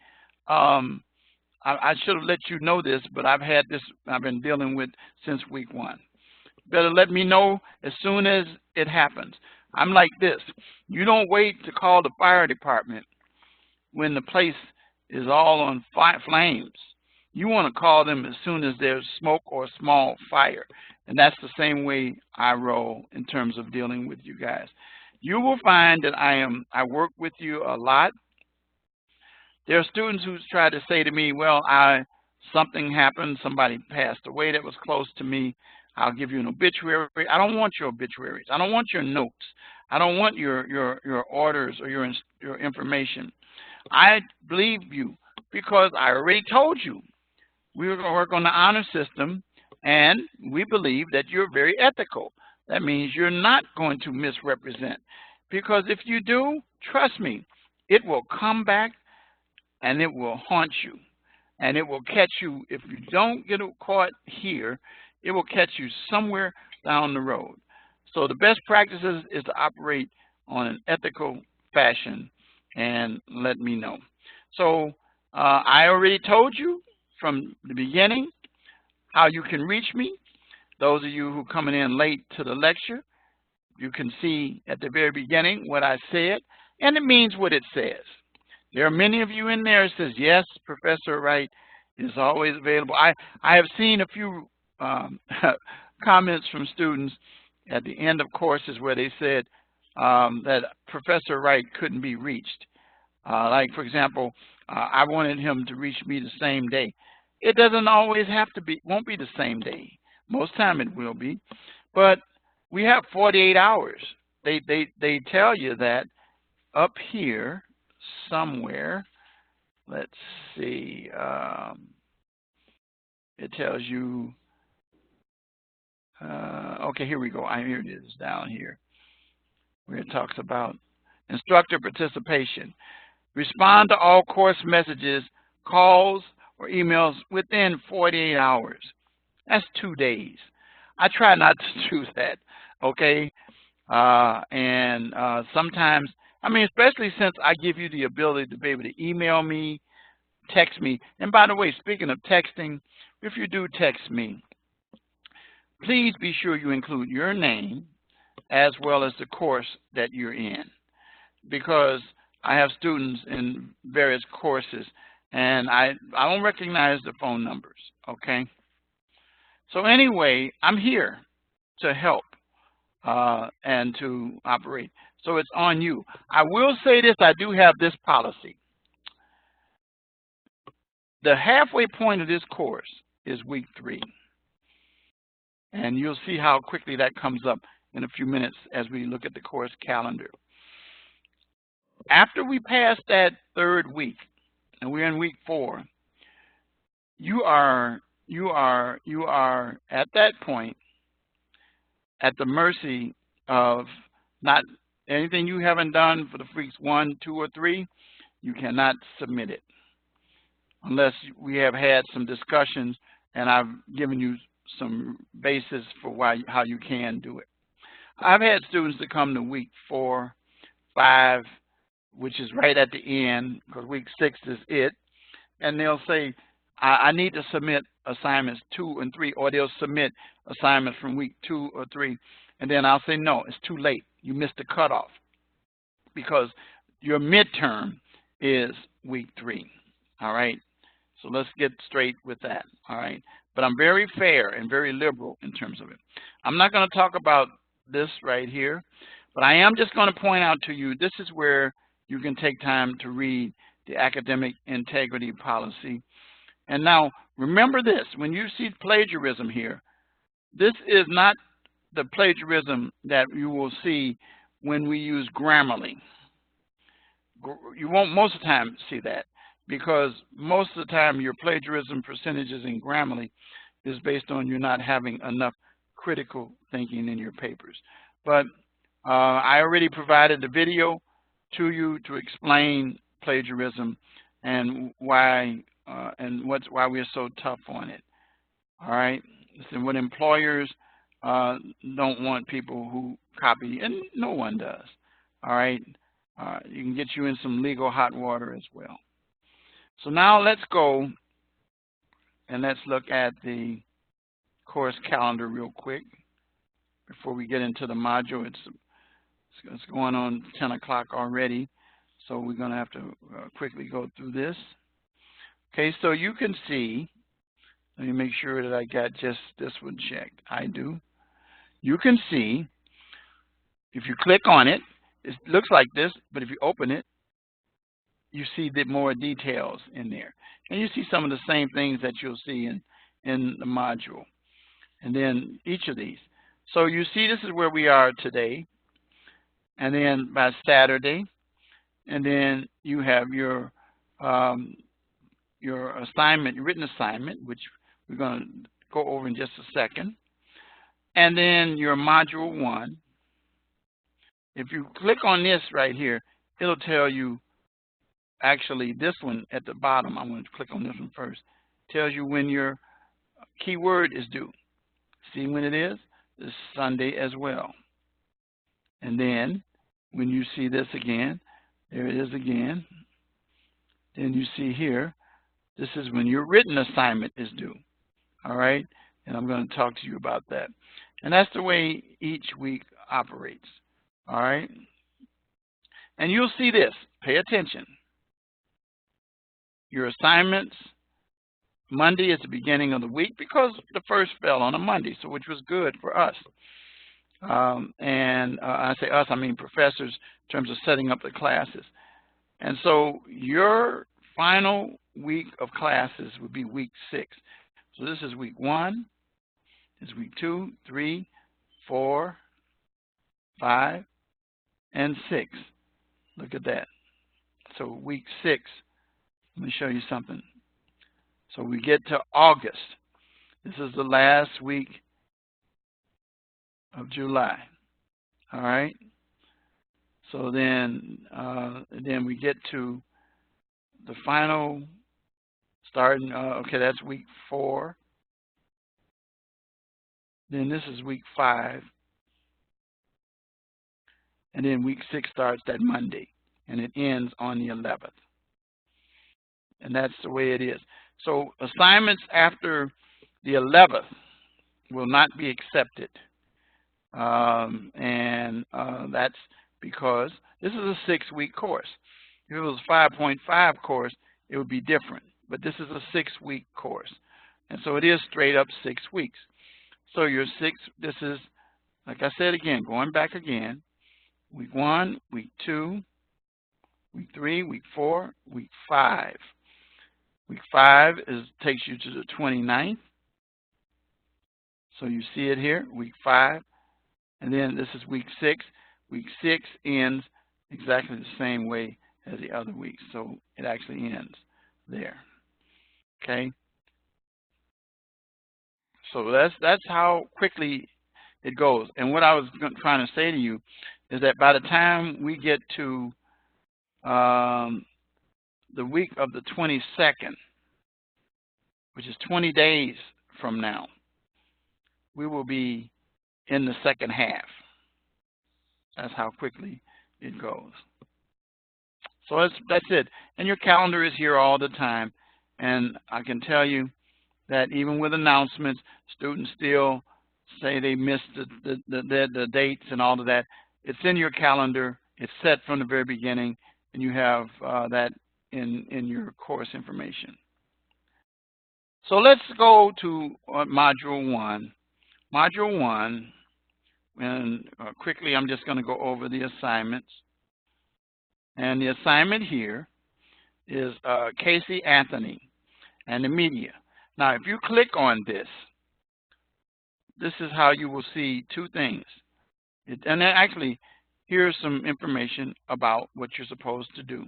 I should have let you know this, but I've had this I've been dealing with since week 1. Better let me know as soon as it happens. I'm like this. You don't wait to call the fire department when the place is all on flames. You want to call them as soon as there's smoke or small fire. And that's the same way I roll in terms of dealing with you guys. You will find that I work with you a lot. There are students who try to say to me, well, something happened, somebody passed away that was close to me. I'll give you an obituary. I don't want your obituaries. I don't want your notes. I don't want your orders or your information. I believe you because I already told you. We were going to work on the honor system, and we believe that you're very ethical. That means you're not going to misrepresent. Because if you do, trust me, it will come back and it will haunt you. And it will catch you, if you don't get caught here, it will catch you somewhere down the road. So the best practices is to operate on an ethical fashion and let me know. So I already told you from the beginning, how you can reach me. Those of you who are coming in late to the lecture, you can see at the very beginning what I said, and it means what it says. There are many of you in there that says, yes, Professor Wright is always available. I have seen a few comments from students at the end of courses where they said that Professor Wright couldn't be reached. Like, for example, I wanted him to reach me the same day. It doesn't always have to be, won't be the same day. Most time it will be. But we have 48 hours. They tell you that up here somewhere. Let's see. It tells you. Okay, here we go. Here it is down here, where it talks about instructor participation. Respond to all course messages, calls, or emails within 48 hours. That's 2 days. I try not to do that, okay? Sometimes, I mean, especially since I give you the ability to be able to email me, text me. And by the way, speaking of texting, if you do text me, please be sure you include your name as well as the course that you're in, because I have students in various courses and I don't recognize the phone numbers, okay? So anyway, I'm here to help and to operate. So it's on you. I will say this, I do have this policy. The halfway point of this course is week 3. And you'll see how quickly that comes up in a few minutes as we look at the course calendar. After we pass that 3rd week, and we're in week 4, you are at that point at the mercy of not anything you haven't done for the weeks 1, 2, or 3. You cannot submit it unless we have had some discussions and I've given you some basis for how you can do it. I've had students that come to week 4, 5, which is right at the end, because week 6 is it, and they'll say, I need to submit assignments 2 and 3, or they'll submit assignments from week 2 or 3, and then I'll say, no, it's too late. You missed the cutoff, because your midterm is week 3, all right? So let's get straight with that, all right? But I'm very fair and very liberal in terms of it. I'm not going to talk about this right here, but I am just going to point out to you, this is where you can take time to read the academic integrity policy. And now, remember this, when you see plagiarism here, this is not the plagiarism that you will see when we use Grammarly. You won't most of the time see that, because most of the time your plagiarism percentages in Grammarly is based on you not having enough critical thinking in your papers. But I already provided the video to you to explain plagiarism and why why we're so tough on it. All right. So what employers don't want people who copy, and no one does. All right. You can get you in some legal hot water as well. So now let's go and let's look at the course calendar real quick before we get into the module. It's going on 10 o'clock already, so we're going to have to quickly go through this. Okay, so you can see, let me make sure that I got just this one checked. I do. You can see, if you click on it, it looks like this, but if you open it, you see the more details in there. And you see some of the same things that you'll see in the module. And then each of these. So you see this is where we are today. And then by Saturday. And then you have your assignment, your written assignment, which we're going to go over in just a second. And then your module 1. If you click on this right here, it'll tell you, actually this one at the bottom, I'm going to click on this one first, tells you when your keyword is due. See when it is? It's Sunday as well. And then when you see this again, there it is again. Then you see here, this is when your written assignment is due. All right? and I'm going to talk to you about that. And that's the way each week operates. All right? And you'll see this. Pay attention. Your assignments, Monday is the beginning of the week because the first fell on a Monday, so which was good for us. I say us, I mean professors in terms of setting up the classes. And so your final week of classes would be week 6. So this is week 1, this is week 2, 3, 4, 5, and 6. Look at that. So week 6, let me show you something. So we get to August. This is the last week of July. All right. So then we get to the final starting. Okay, that's week 4. Then this is week 5, and then week 6 starts that Monday, and it ends on the 11th. And that's the way it is. So assignments after the 11th will not be accepted. That's because this is a 6-week course. If it was a 5.5 course, it would be different. But this is a 6-week course. And so it is straight up 6 weeks. So your 6, this is, like I said again, going back again, week 1, week 2, week 3, week 4, week 5. Week 5 takes you to the 29th. So you see it here, week 5. And then this is week 6. Week 6 ends exactly the same way as the other weeks. So it actually ends there. Okay? So that's how quickly it goes. And what I was trying to say to you is that by the time we get to the week of the 22nd, which is 20 days from now, we will be in the second half. That's how quickly it goes. So that's it. And your calendar is here all the time. And I can tell you that even with announcements, students still say they missed the dates and all of that. It's in your calendar. It's set from the very beginning, and you have that in your course information. So let's go to Module 1. Module 1, and quickly I'm just going to go over the assignments. And the assignment here is Casey Anthony and the media. Now, if you click on this, this is how you will see 2 things. And then actually, here's some information about what you're supposed to do.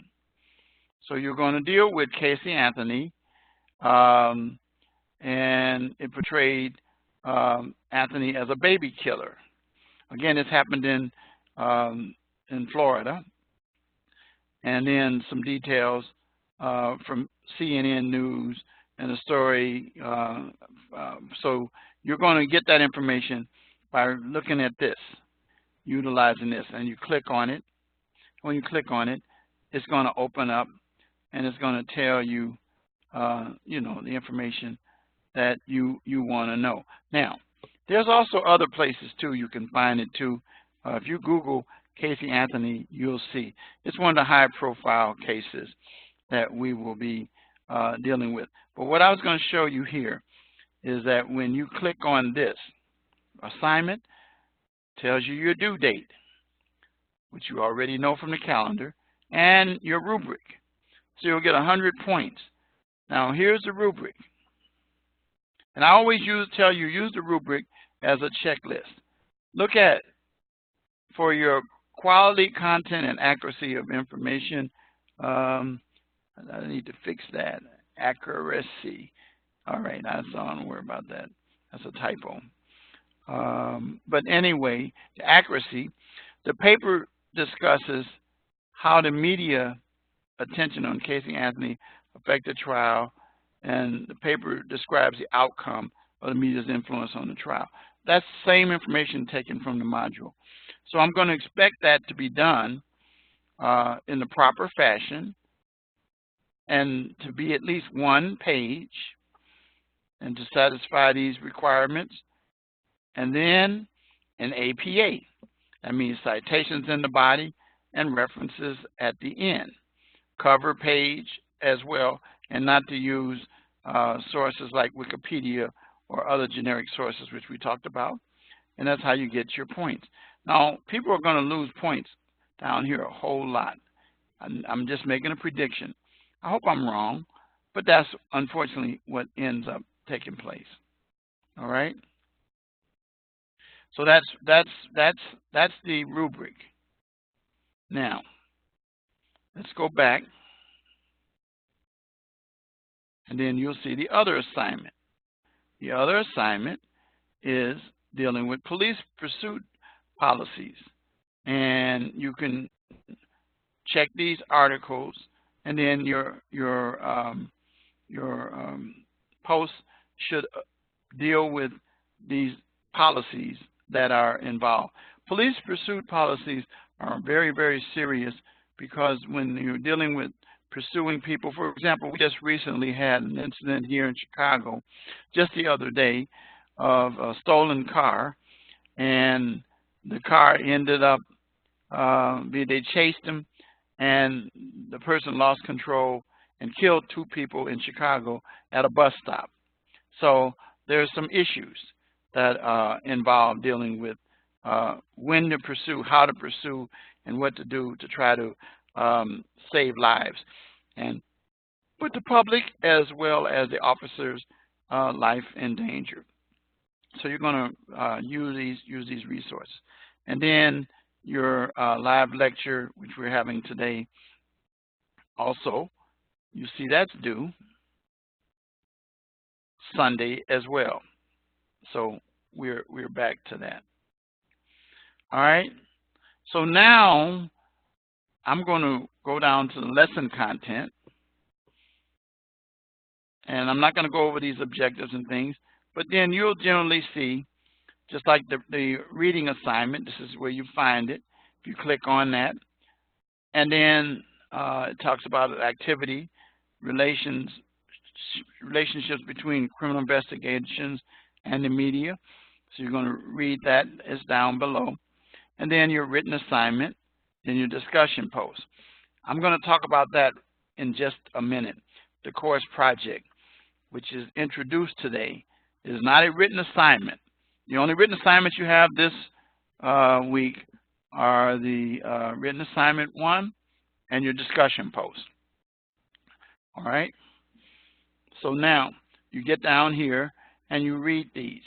So you're going to deal with Casey Anthony, and it portrayed Anthony as a baby killer. Again, this happened in Florida. And then some details from CNN News and the story. So you're going to get that information by looking at this, utilizing this, and you click on it. When you click on it, it's going to open up, and it's going to tell you, you know, the information that you want to know. Now, there's also other places too you can find it too. If you Google Casey Anthony, you'll see. It's one of the high-profile cases that we will be dealing with. But what I was going to show you here is that when you click on this, assignment tells you your due date, which you already know from the calendar, and your rubric. So you'll get 100 points. Now, here's the rubric. And I always tell you, use the rubric as a checklist. Look at, for your quality, content, and accuracy of information. I need to fix that. Accuracy. All right, don't worry about that. That's a typo. But anyway, the accuracy. The paper discusses how the media attention on Casey Anthony affected the trial, and the paper describes the outcome of the media's influence on the trial. That's the same information taken from the module. So I'm going to expect that to be done in the proper fashion and to be at least 1 page. and to satisfy these requirements. And then an APA. That means citations in the body and references at the end. Cover page as well, and not to use sources like Wikipedia or other generic sources, which we talked about. And that's how you get your points. Now, people are going to lose points down here a whole lot. I'm just making a prediction. I hope I'm wrong, but that's unfortunately what ends up taking place. All right. So that's the rubric. Now, let's go back, and then you'll see the other assignment. The other assignment is dealing with police pursuit policies, and you can check these articles, and then your post should deal with these policies that are involved. Police pursuit policies are very, very serious, because when you're dealing with pursuing people, for example, we just recently had an incident here in Chicago just the other day of a stolen car, and the car ended up, they chased him, and the person lost control and killed 2 people in Chicago at a bus stop. So there's some issues that involve dealing with when to pursue, how to pursue, and what to do to try to save lives, and put the public as well as the officer's life in danger. So you're going to use these resources. And then your live lecture, which we're having today, also, you see that's due Sunday as well. So we're back to that. All right. So now I'm going to go down to the lesson content, and I'm not going to go over these objectives and things, but then you'll generally see, just like the reading assignment, this is where you find it. If you click on that, and then it talks about activity, relationships between criminal investigations and the media. So you're going to read that. It's down below. And then your written assignment, then your discussion post. I'm going to talk about that in just a minute. The course project, which is introduced today, is not a written assignment. The only written assignments you have this week are the written assignment 1 and your discussion post. All right? So now you get down here and you read these.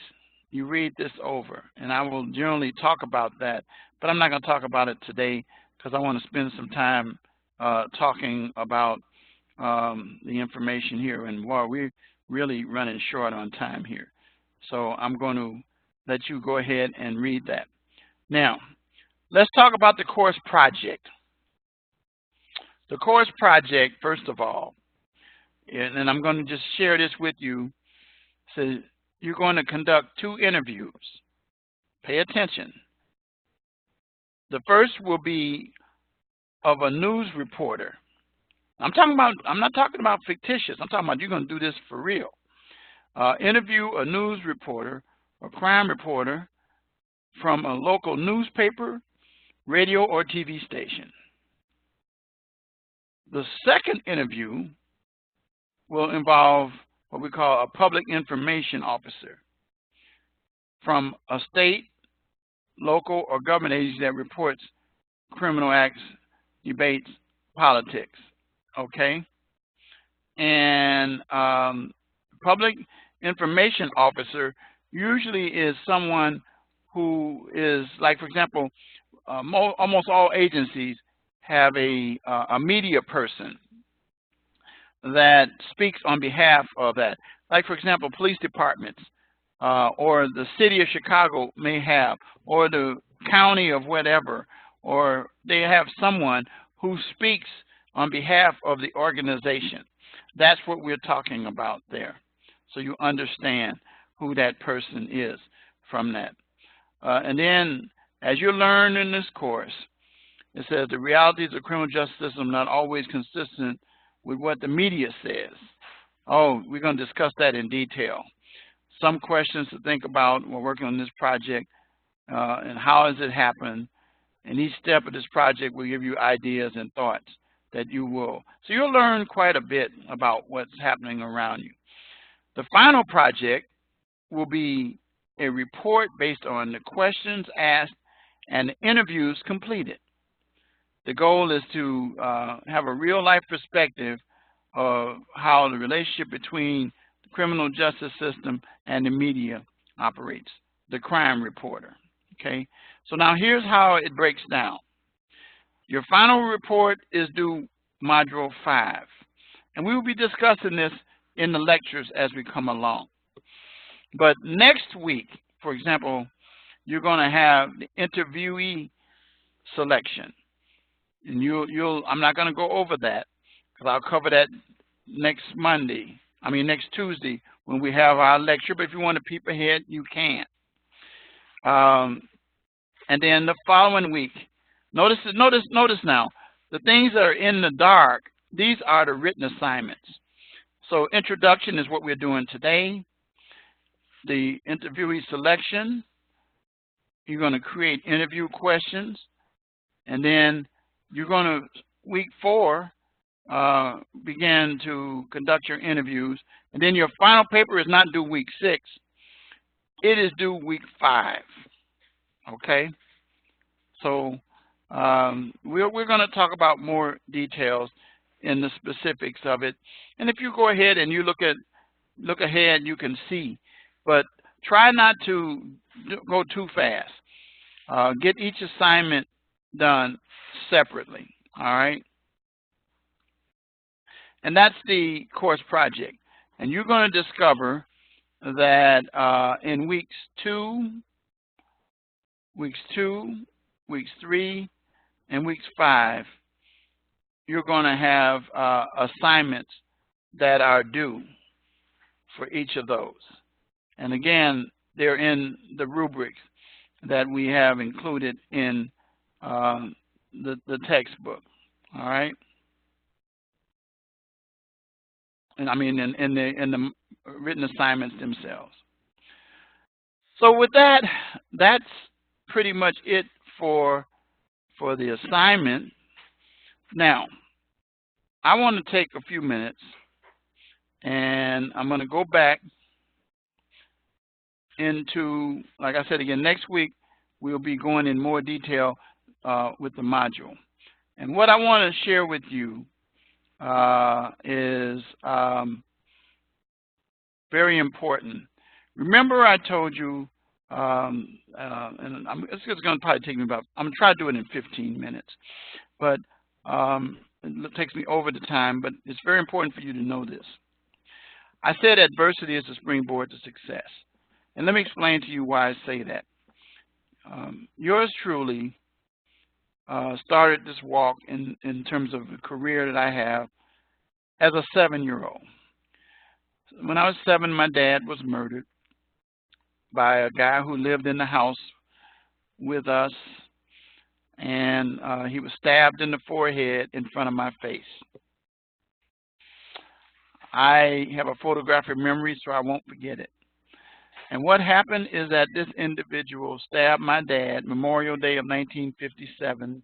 You read this over, and I will generally talk about that, but I'm not going to talk about it today because I want to spend some time talking about the information here, and well, we're really running short on time here. So I'm going to let you go ahead and read that. Now, let's talk about the course project. The course project, first of all, and I'm going to just share this with you. So you're going to conduct 2 interviews. Pay attention. The first will be of a news reporter. I'm not talking about fictitious. I'm talking about you're going to do this for real. Interview a news reporter or crime reporter from a local newspaper, radio, or TV station. The second interview will involve what we call a public information officer from a state, local, or government agency that reports criminal acts, debates, politics. Okay? And public information officer usually is someone who is, like, for example, almost all agencies have a media person that speaks on behalf of that. Like, for example, police departments or the city of Chicago may have, or the county of whatever, or they have someone who speaks on behalf of the organization. That's what we're talking about there. So you understand who that person is from that. And then, as you learn in this course, it says the realities of criminal justice system are not always consistent with what the media says. Oh, we're going to discuss that in detail. some questions to think about while working on this project, and how has it happened. And each step of this project will give you ideas and thoughts that you will. So you'll learn quite a bit about what's happening around you. The final project will be a report based on the questions asked and the interviews completed. The goal is to have a real-life perspective of how the relationship between the criminal justice system and the media operates, the crime reporter. Okay, so now here's how it breaks down. Your final report is due Module 5, and we will be discussing this in the lectures as we come along. But next week, for example, you're going to have the interviewee selection, and I'm not going to go over that because I'll cover that next Tuesday when we have our lecture. But if you want to peep ahead, you can. And then the following week, notice now, the things that are in the dark, these are the written assignments. So introduction is what we're doing today. The interviewee selection, you're going to create interview questions, and then you're going to, week 4, begin to conduct your interviews, and then your final paper is not due week 6. It is due week 5. Okay, so we're going to talk about more details in the specifics of it. And if you go ahead and you look ahead, you can see. But try not to go too fast. Get each assignment done separately. All right. And that's the course project. And you're going to discover that in weeks 2, weeks 3, and weeks 5, you're going to have assignments that are due for each of those. And again, they're in the rubrics that we have included in the textbook. All right. And I mean in the written assignments themselves. So with that, that's pretty much it for the assignment. Now, I want to take a few minutes, and I'm going to go back into, like I said again, next week we'll be going in more detail with the module. And what I want to share with you is very important. Remember I told you, and it's going to probably take me about, I'm going to try to do it in 15 minutes, but it takes me over the time, but it's very important for you to know this. I said adversity is the springboard to success. And let me explain to you why I say that. Yours truly started this walk in terms of the career that I have as a 7-year-old. When I was 7, my dad was murdered by a guy who lived in the house with us, and he was stabbed in the forehead in front of my face. I have a photographic memory, so I won't forget it. And what happened is that this individual stabbed my dad Memorial Day of 1957,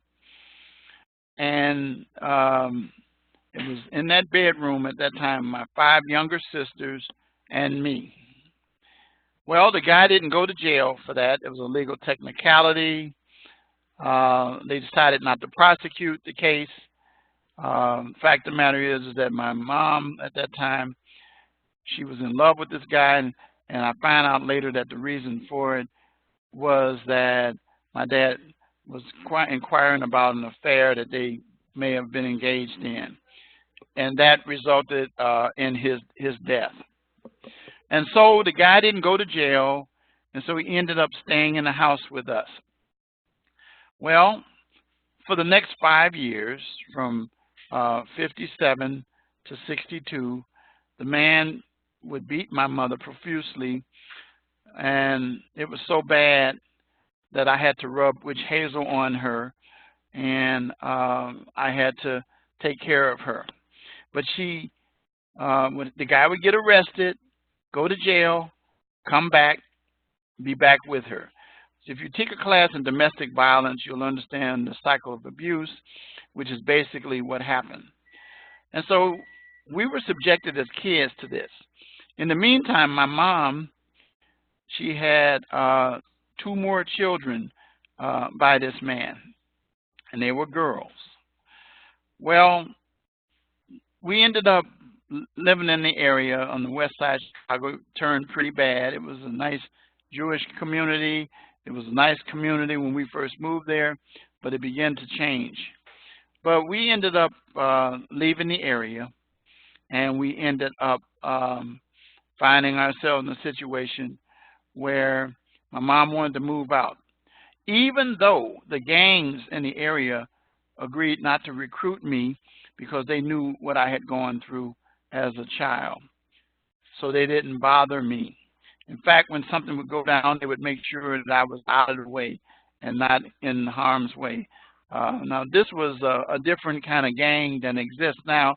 and it was in that bedroom at that time, my 5 younger sisters and me. Well, the guy didn't go to jail for that. It was a legal technicality. They decided not to prosecute the case. Fact of the matter is that my mom at that time, she was in love with this guy, and I found out later that the reason for it was that my dad was inquiring about an affair that they may have been engaged in, and that resulted in his death. And so the guy didn't go to jail, and so he ended up staying in the house with us. Well, for the next 5 years, from 57 to 62, the man would beat my mother profusely, and it was so bad that I had to rub witch hazel on her, and I had to take care of her. But the guy would get arrested, go to jail, come back, be back with her. So if you take a class in domestic violence, you'll understand the cycle of abuse, which is basically what happened. And so we were subjected as kids to this. In the meantime, my mom, she had 2 more children by this man, and they were girls. Well, we ended up living in the area on the west side of Chicago. It turned pretty bad. It was a nice Jewish community. It was a nice community when we first moved there, but it began to change. But we ended up leaving the area, and we ended up finding ourselves in a situation where my mom wanted to move out. Even though the gangs in the area agreed not to recruit me because they knew what I had gone through as a child. So they didn't bother me. In fact, when something would go down, they would make sure that I was out of the way and not in harm's way. Now, this was a different kind of gang than exists now,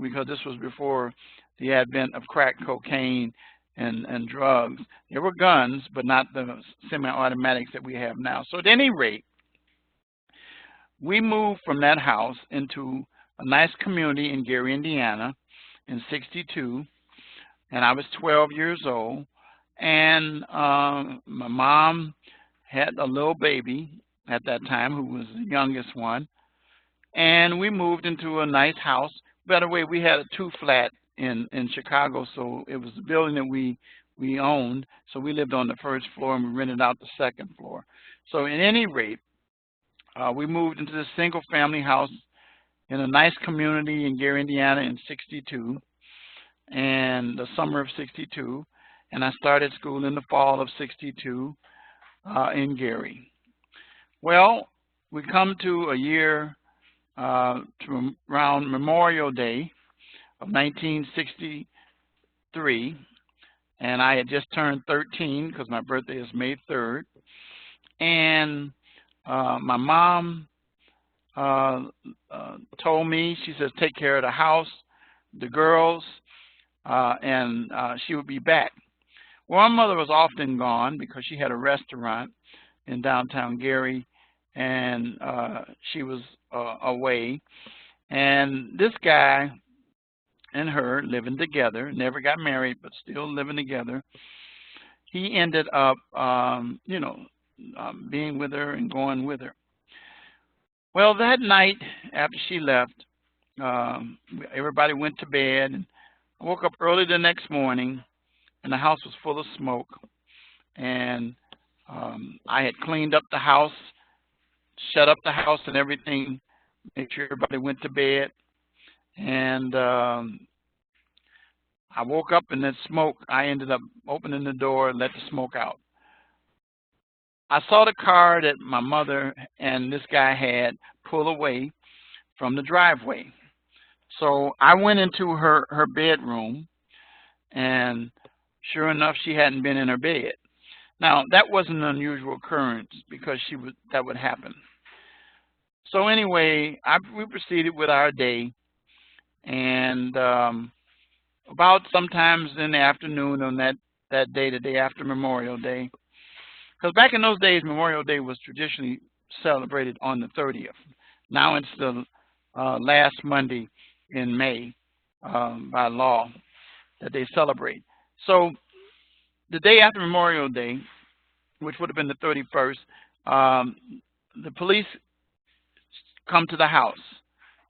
because this was before the advent of crack cocaine and drugs. There were guns, but not the semi-automatics that we have now. So at any rate, we moved from that house into a nice community in Gary, Indiana in '62, and I was 12 years old. And my mom had a little baby at that time who was the youngest one. And we moved into a nice house. By the way, we had a 2-flat in Chicago, so it was the building that we owned. So we lived on the first floor and we rented out the second floor. So at any rate, we moved into this single-family house in a nice community in Gary, Indiana in '62, and the summer of '62. And I started school in the fall of '62 in Gary. Well, we come to a year to around Memorial Day of 1963, and I had just turned 13 because my birthday is May 3rd. And my mom told me, she says, take care of the house, the girls, and she would be back. Well, my mother was often gone because she had a restaurant in downtown Gary, and she was away. And this guy and her living together, never got married, but still living together, he ended up, being with her and going with her. Well, that night after she left, everybody went to bed, and I woke up early the next morning, and the house was full of smoke. And I had cleaned up the house, shut up the house and everything, made sure everybody went to bed. And I woke up in that smoke. I ended up opening the door and let the smoke out. I saw the car that my mother and this guy had pull away from the driveway. So I went into her bedroom, and sure enough, she hadn't been in her bed. Now, that wasn't an unusual occurrence because that would happen. So anyway, we proceeded with our day, and about sometimes in the afternoon on that day, the day after Memorial Day, because back in those days, Memorial Day was traditionally celebrated on the 30th. Now it's the last Monday in May by law that they celebrate. So the day after Memorial Day, which would have been the 31st, the police come to the house,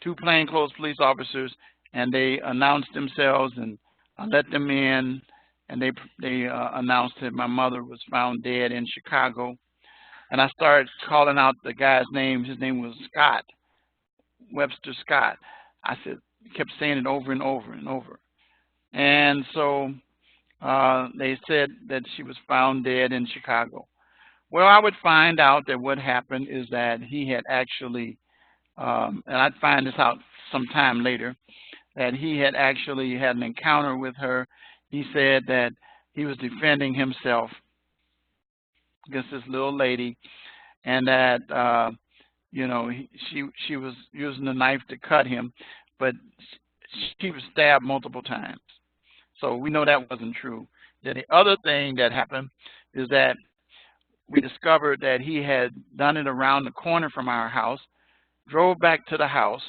2 plainclothes police officers, and they announced themselves, and I let them in, and they announced that my mother was found dead in Chicago. And I started calling out the guy's name. His name was Scott, Webster Scott. I kept saying it over and over and over. And so they said that she was found dead in Chicago. Well, I would find out that what happened is that he had actually, and I'd find this out sometime later, that he had actually had an encounter with her. He said that he was defending himself against this little lady, and that she was using the knife to cut him, but she was stabbed multiple times. So we know that wasn't true. Then the other thing that happened is that we discovered that he had done it around the corner from our house, drove back to the house,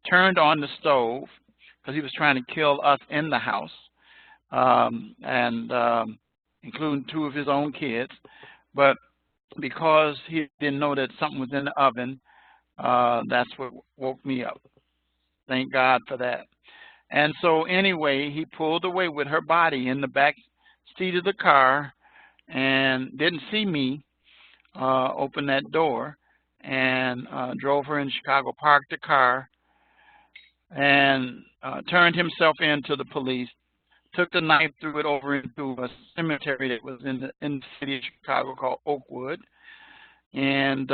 turned on the stove because he was trying to kill us in the house, including 2 of his own kids. But because he didn't know that something was in the oven, that's what woke me up. Thank God for that. And so anyway, he pulled away with her body in the back seat of the car and didn't see me open that door, and drove her in Chicago, parked the car, and turned himself in to the police, took the knife, threw it over into a cemetery that was in the city of Chicago called Oakwood, and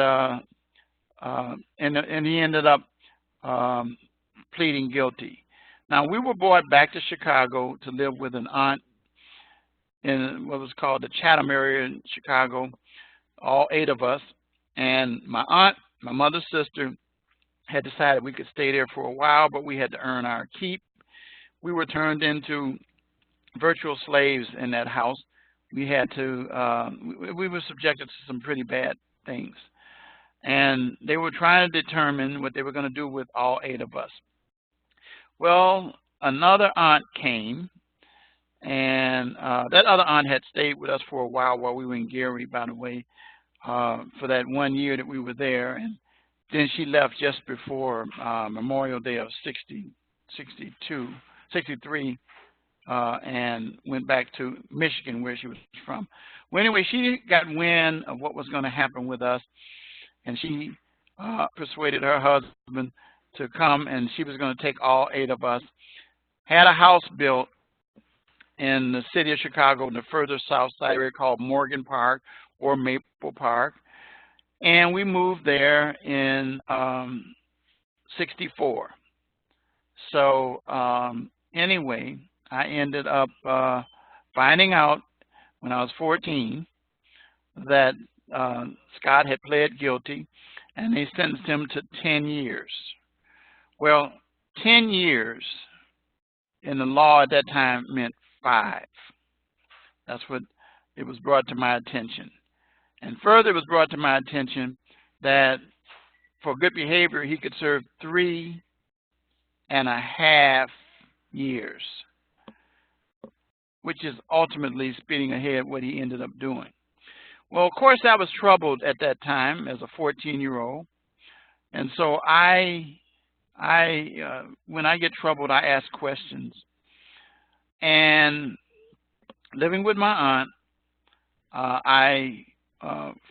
he ended up pleading guilty. Now, we were brought back to Chicago to live with an aunt in what was called the Chatham area in Chicago, all 8 of us. And my aunt, my mother's sister, had decided we could stay there for a while, but we had to earn our keep. We were turned into virtual slaves in that house. We had to, we were subjected to some pretty bad things. And they were trying to determine what they were going to do with all 8 of us. Well, another aunt came, and that other aunt had stayed with us for a while we were in Gary, by the way, for that 1 year that we were there. And then she left just before Memorial Day of 63, and went back to Michigan, where she was from. Well, anyway, she got wind of what was going to happen with us, and she persuaded her husband to come, and she was going to take all 8 of us. Had a house built in the city of Chicago in the further south side area called Morgan Park or Maple Park, and we moved there in 64. So anyway, I ended up finding out when I was 14 that Scott had pled guilty, and they sentenced him to 10 years. Well, 10 years in the law at that time meant 5. That's what it was brought to my attention. And further, it was brought to my attention that for good behavior, he could serve 3.5 years, which is ultimately speeding ahead what he ended up doing. Well, of course, I was troubled at that time as a 14-year-old. And so when I get troubled, I ask questions. And living with my aunt, I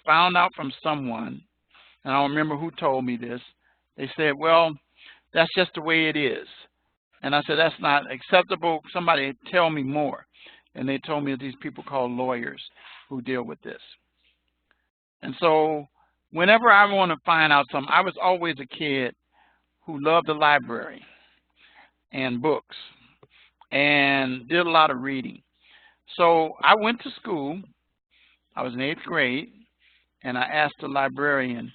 found out from someone, and I don't remember who told me this. They said, well, that's just the way it is. And I said, that's not acceptable. Somebody tell me more. And they told me that these people called lawyers who deal with this. And so whenever I want to find out something, I was always a kid who loved the library and books and did a lot of reading. So I went to school. I was in 8th grade, and I asked the librarian,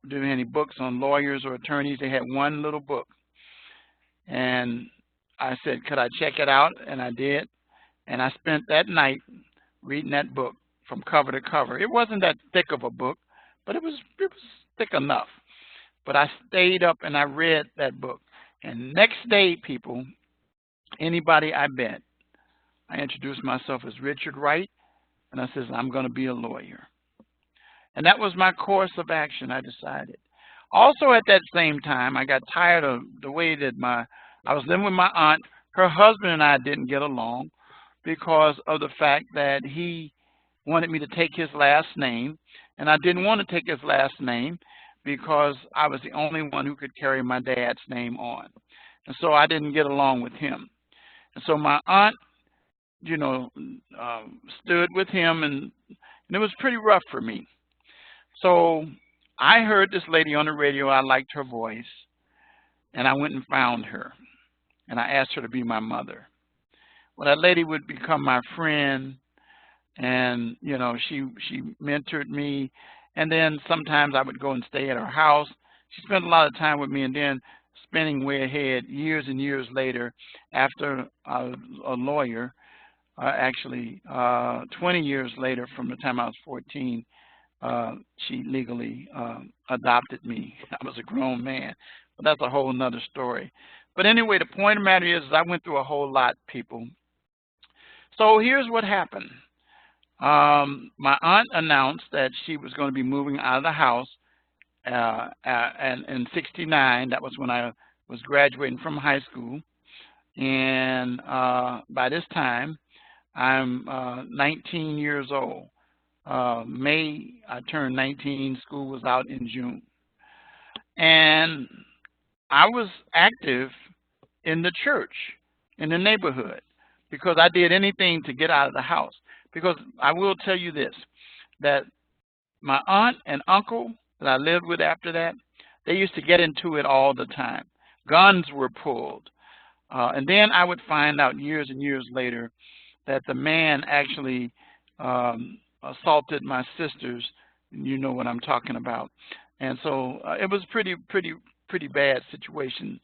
do they have any books on lawyers or attorneys? They had one little book. And I said, could I check it out? And I did. And I spent that night reading that book from cover to cover. It wasn't that thick of a book, but it was thick enough. But I stayed up and I read that book. And next day, people, anybody I met, I introduced myself as Richard Wright, and I said, I'm going to be a lawyer. And that was my course of action, I decided. Also at that same time, I got tired of the way that I was living with my aunt. Her husband and I didn't get along because of the fact that he wanted me to take his last name, and I didn't want to take his last name because I was the only one who could carry my dad's name on. And so I didn't get along with him. And so my aunt, you know, stood with him, and it was pretty rough for me. So I heard this lady on the radio. I liked her voice, and I went and found her, and I asked her to be my mother. Well, that lady would become my friend, and, you know, she mentored me, and then sometimes I would go and stay at her house. She spent a lot of time with me, and then spinning way ahead years and years later after I was a lawyer. Actually, 20 years later from the time I was 14, she legally adopted me. I was a grown man, but that's a whole nother story. But anyway, the point of the matter is I went through a whole lot, people. So here's what happened. My aunt announced that she was going to be moving out of the house, and in '69, that was when I was graduating from high school. And by this time, I'm 19 years old. May, I turned 19. School was out in June. And I was active in the church, in the neighborhood, because I did anything to get out of the house. Because I will tell you this, that my aunt and uncle that I lived with after that, they used to get into it all the time. Guns were pulled. And then I would find out years and years later that the man actually assaulted my sisters. You know what I'm talking about. And so it was pretty bad situation.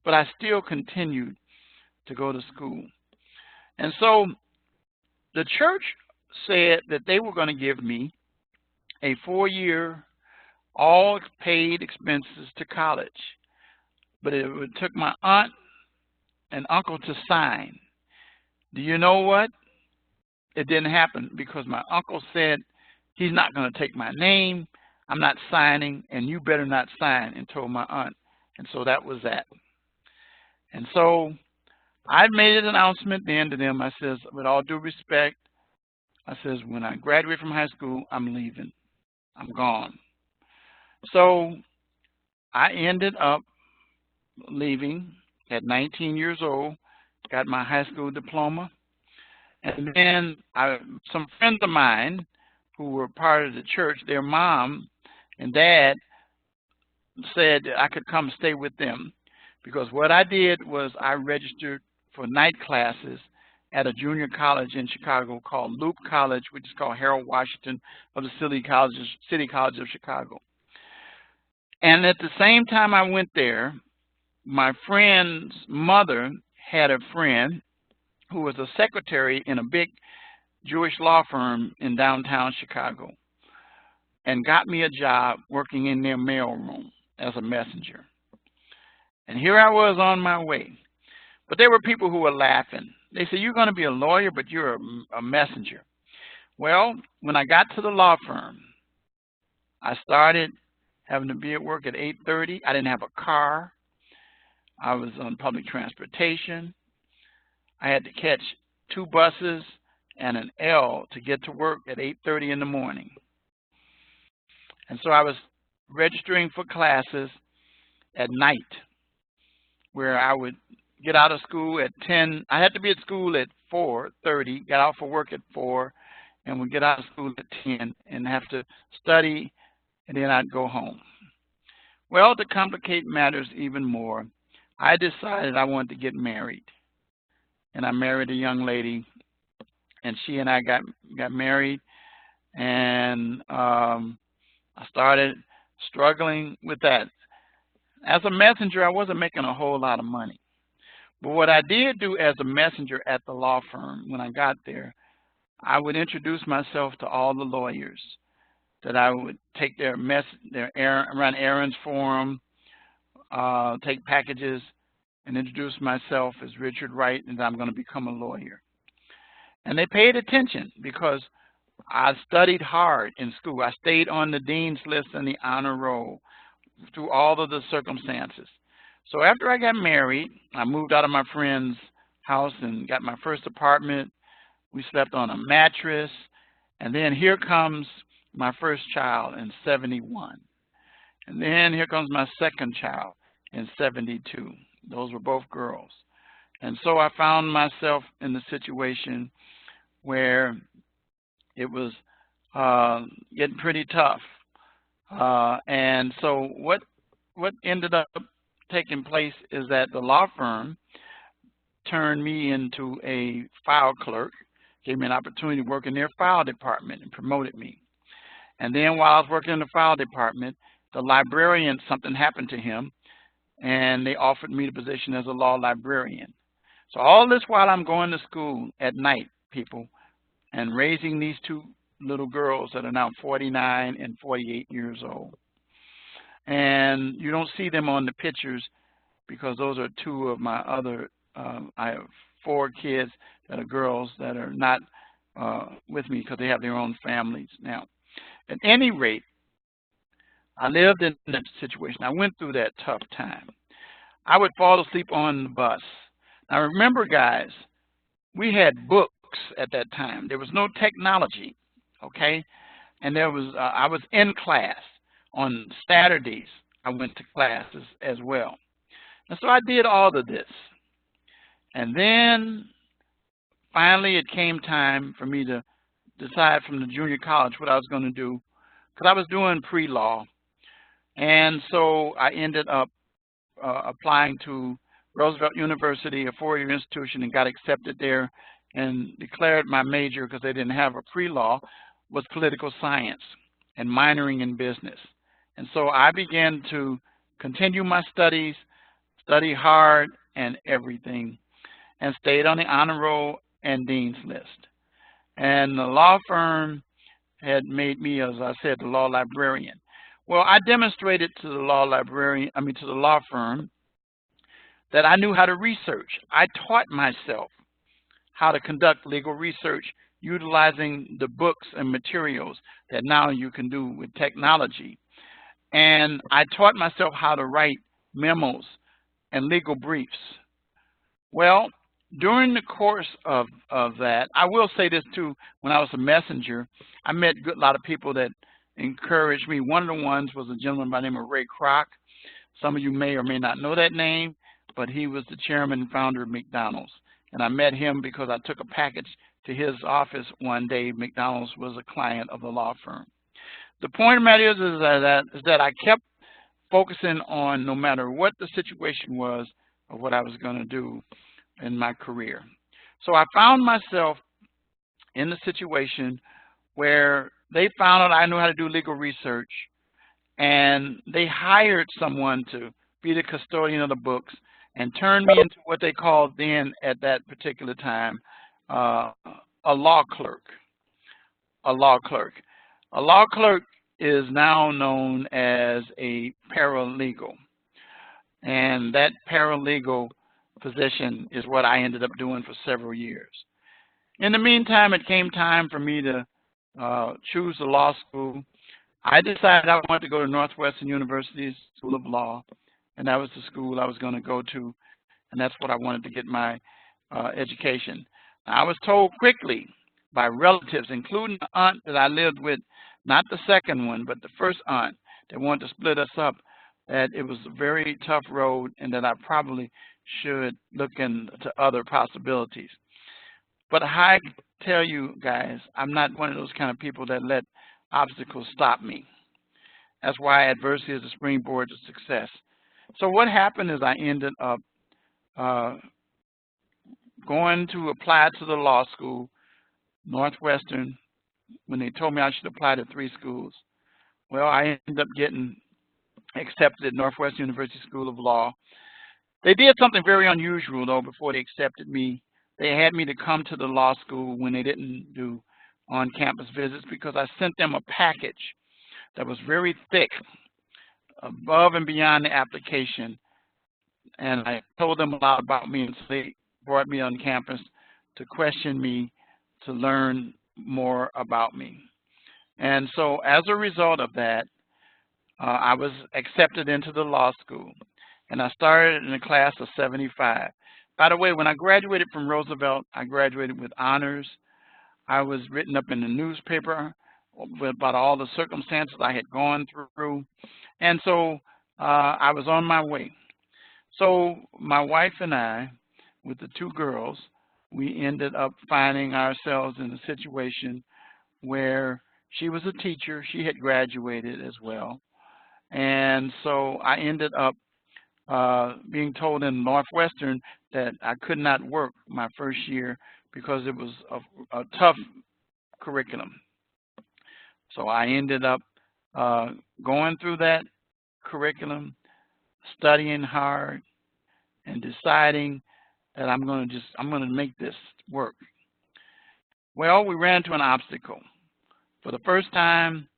But I still continued to go to school. And so the church said that they were going to give me a 4-year, all paid expenses to college. But it took my aunt and uncle to sign. Do you know what? It didn't happen because my uncle said, he's not going to take my name, I'm not signing, and you better not sign, and told my aunt. And so that was that. And so I made an announcement then to them. I says, with all due respect, I says, when I graduate from high school, I'm leaving. I'm gone. So I ended up leaving at 19 years old, got my high school diploma. And then some friends of mine who were part of the church, their mom and dad said I could come stay with them. Because what I did was I registered for night classes at a junior college in Chicago called Loop College, which is called Harold Washington of the City College of Chicago. And at the same time I went there, my friend's mother had a friend who was a secretary in a big Jewish law firm in downtown Chicago and got me a job working in their mailroom as a messenger. And here I was on my way. But there were people who were laughing. They said, you're going to be a lawyer, but you're a messenger. Well, when I got to the law firm, I started having to be at work at 8:30. I didn't have a car. I was on public transportation. I had to catch 2 buses and an L to get to work at 8:30 in the morning. And so I was registering for classes at night, where I would get out of school at 10. I had to be at school at 4:30, get out for work at 4, and would get out of school at 10 and have to study, and then I'd go home. Well, to complicate matters even more, I decided I wanted to get married. And I married a young lady, and she and I got married, and I started struggling with that. As a messenger, I wasn't making a whole lot of money. But what I did do as a messenger at the law firm, when I got there, I would introduce myself to all the lawyers, that I would take run errands for them, take packages, and introduce myself as Richard Wright, and I'm going to become a lawyer. And they paid attention because I studied hard in school. I stayed on the dean's list and the honor roll through all of the circumstances. So after I got married, I moved out of my friend's house and got my first apartment. We slept on a mattress. And then here comes my first child in '71. And then here comes my second child in '72. Those were both girls. And so I found myself in the situation where it was getting pretty tough. And so what ended up taking place is that the law firm turned me into a file clerk, gave me an opportunity to work in their file department, and promoted me. And then while I was working in the file department, the librarian, something happened to him, and they offered me the position as a law librarian. So all this while I'm going to school at night, people, and raising these two little girls that are now 49 and 48 years old. And you don't see them on the pictures because those are two of my other, I have 4 kids that are girls that are not with me because they have their own families now. At any rate, I lived in that situation. I went through that tough time. I would fall asleep on the bus. Now remember, guys, we had books at that time. There was no technology, okay? And there was I was in class on Saturdays. I went to classes as well. And so I did all of this. And then finally it came time for me to decide from the junior college what I was going to do, because I was doing pre-law. And so I ended up applying to Roosevelt University, a 4-year institution, and got accepted there and declared my major, because they didn't have a pre-law, was political science and minoring in business. And so I began to continue my studies, study hard and everything, and stayed on the honor roll and dean's list. And the law firm had made me, as I said, the law librarian. Well, I demonstrated to the to the law firm that I knew how to research. I taught myself how to conduct legal research utilizing the books and materials that now you can do with technology. And I taught myself how to write memos and legal briefs. Well, during the course of that, I will say this too, when I was a messenger, I met a lot of people that encouraged me. One of the ones was a gentleman by the name of Ray Kroc. Some of you may or may not know that name, but he was the chairman and founder of McDonald's. And I met him because I took a package to his office one day. McDonald's was a client of the law firm. The point of the matter is that I kept focusing on, no matter what the situation was, of what I was going to do in my career. So I found myself in the situation where they found out I knew how to do legal research, and they hired someone to be the custodian of the books and turned me into what they called then, at that particular time, a law clerk. A law clerk. A law clerk is now known as a paralegal. And that paralegal position is what I ended up doing for several years. In the meantime, it came time for me to choose the law school. I decided I wanted to go to Northwestern University's School of Law, and that was the school I was going to go to, and that's what I wanted to get my education. I was told quickly by relatives, including the aunt that I lived with, not the second one, but the first aunt that wanted to split us up, that it was a very tough road and that I probably should look into other possibilities. But I tell you guys, I'm not one of those kind of people that let obstacles stop me. That's why adversity is a springboard to success. So what happened is I ended up going to apply to the law school, Northwestern, when they told me I should apply to 3 schools. Well, I ended up getting accepted at Northwestern University School of Law. They did something very unusual, though, before they accepted me. They had me to come to the law school when they didn't do on-campus visits, because I sent them a package that was very thick, above and beyond the application. And I told them a lot about me, and so they brought me on campus to question me, to learn more about me. And so as a result of that, I was accepted into the law school, and I started in a class of 75. By the way, when I graduated from Roosevelt, I graduated with honors. I was written up in the newspaper about all the circumstances I had gone through, and so I was on my way. So my wife and I, with the 2 girls, we ended up finding ourselves in a situation where she was a teacher. She had graduated as well. And so I ended up being told in Northwestern that I could not work my first year because it was a tough curriculum. So I ended up going through that curriculum, studying hard, and deciding that I'm going to make this work. Well, we ran into an obstacle. For the first time,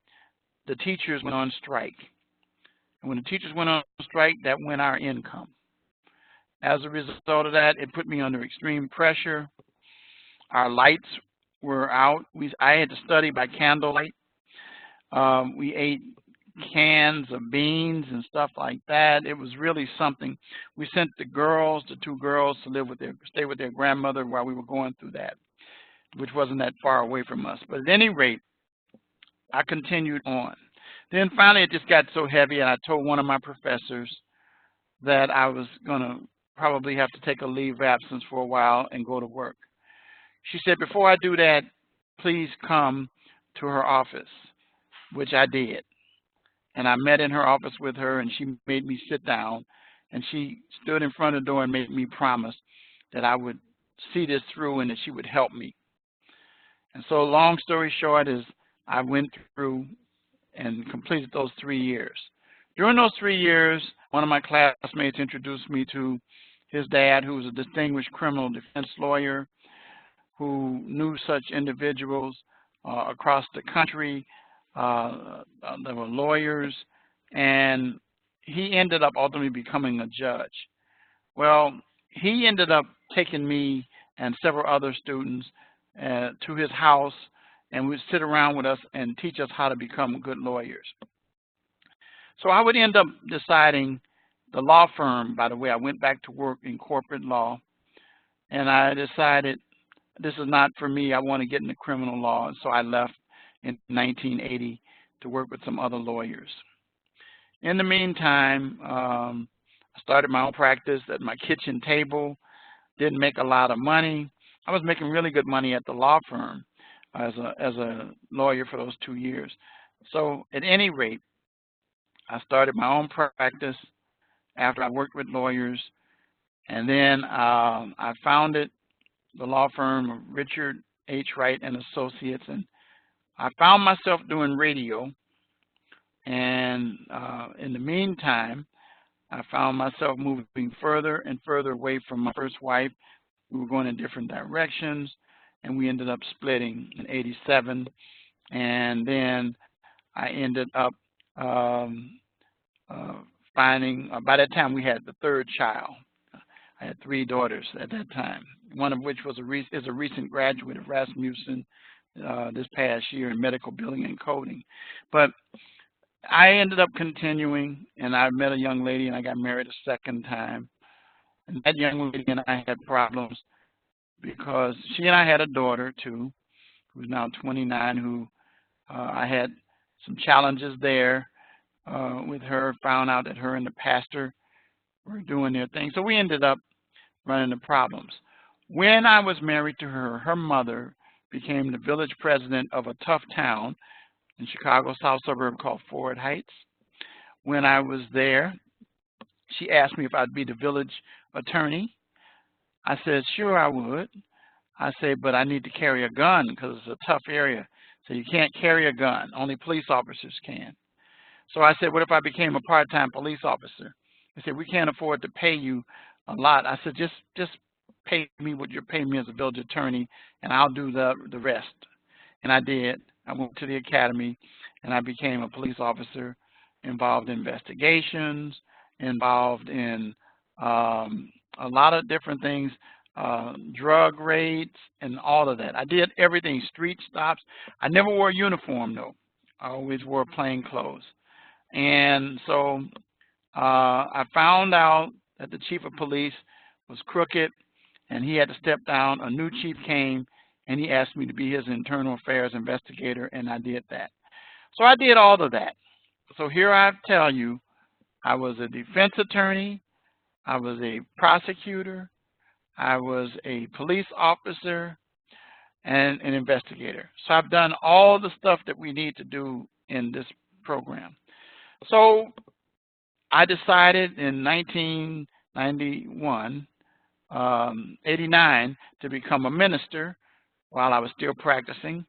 the teachers went on strike. And when the teachers went on strike, that went our income. As a result of that, it put me under extreme pressure. Our lights were out. I had to study by candlelight. We ate cans of beans and stuff like that. It was really something. We sent the two girls, to stay with their grandmother while we were going through that, which wasn't that far away from us. But at any rate, I continued on. Then finally, it just got so heavy, and I told one of my professors that I was going to probably have to take a leave of absence for a while and go to work. She said, before I do that, please come to her office, which I did. And I met in her office with her, and she made me sit down, and she stood in front of the door and made me promise that I would see this through and that she would help me. And so long story short is I went through and completed those 3 years. During those 3 years, one of my classmates introduced me to his dad, who was a distinguished criminal defense lawyer who knew such individuals across the country. There were lawyers, and he ended up ultimately becoming a judge. Well, he ended up taking me and several other students to his house, and would sit around with us and teach us how to become good lawyers. So I would end up deciding the law firm. By the way, I went back to work in corporate law, and I decided this is not for me. I want to get into criminal law, so I left in 1980 to work with some other lawyers. In the meantime, I started my own practice at my kitchen table. Didn't make a lot of money. I was making really good money at the law firm as a lawyer for those 2 years. So at any rate, I started my own practice after I worked with lawyers, and then I founded the law firm of Richard H. Wright and Associates, and I found myself doing radio. And in the meantime, I found myself moving further and further away from my first wife. We were going in different directions, and we ended up splitting in '87. And then I ended up finding, by that time we had the third child. I had 3 daughters at that time, one of which was is a recent graduate of Rasmussen this past year in medical billing and coding. But I ended up continuing, and I met a young lady, and I got married a second time. And that young lady and I had problems because she and I had a daughter, too, who's now 29, who I had some challenges there with her, found out that her and the pastor were doing their thing. So we ended up running into problems. When I was married to her, her mother became the village president of a tough town in Chicago's south suburb called Ford Heights. When I was there, she asked me if I'd be the village attorney. I said, sure I would. I said, but I need to carry a gun because it's a tough area. So you can't carry a gun. Only police officers can. So I said, what if I became a part-time police officer? They said, we can't afford to pay you a lot. I said, just pay me what you're paying me as a village attorney, and I'll do the rest. And I did. I went to the academy, and I became a police officer, involved in investigations, involved in a lot of different things, drug raids, and all of that. I did everything, street stops. I never wore a uniform, though. I always wore plain clothes. And so I found out that the chief of police was crooked, and he had to step down. A new chief came, and he asked me to be his internal affairs investigator, and I did that. So I did all of that. So here I tell you, I was a defense attorney, I was a prosecutor, I was a police officer, and an investigator. So I've done all the stuff that we need to do in this program. So I decided in 1989 to become a minister while I was still practicing.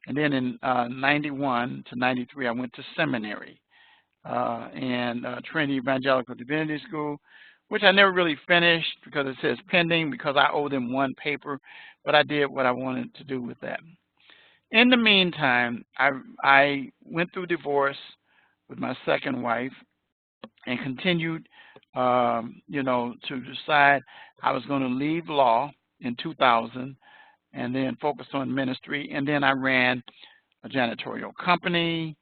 And then in 91 to 93, I went to seminary. and Trinity Evangelical Divinity School, which I never really finished because it says pending because I owe them one paper, but I did what I wanted to do with that. In the meantime, I went through divorce with my second wife and continued, to decide I was going to leave law in 2000 and then focus on ministry. And then I ran a janitorial company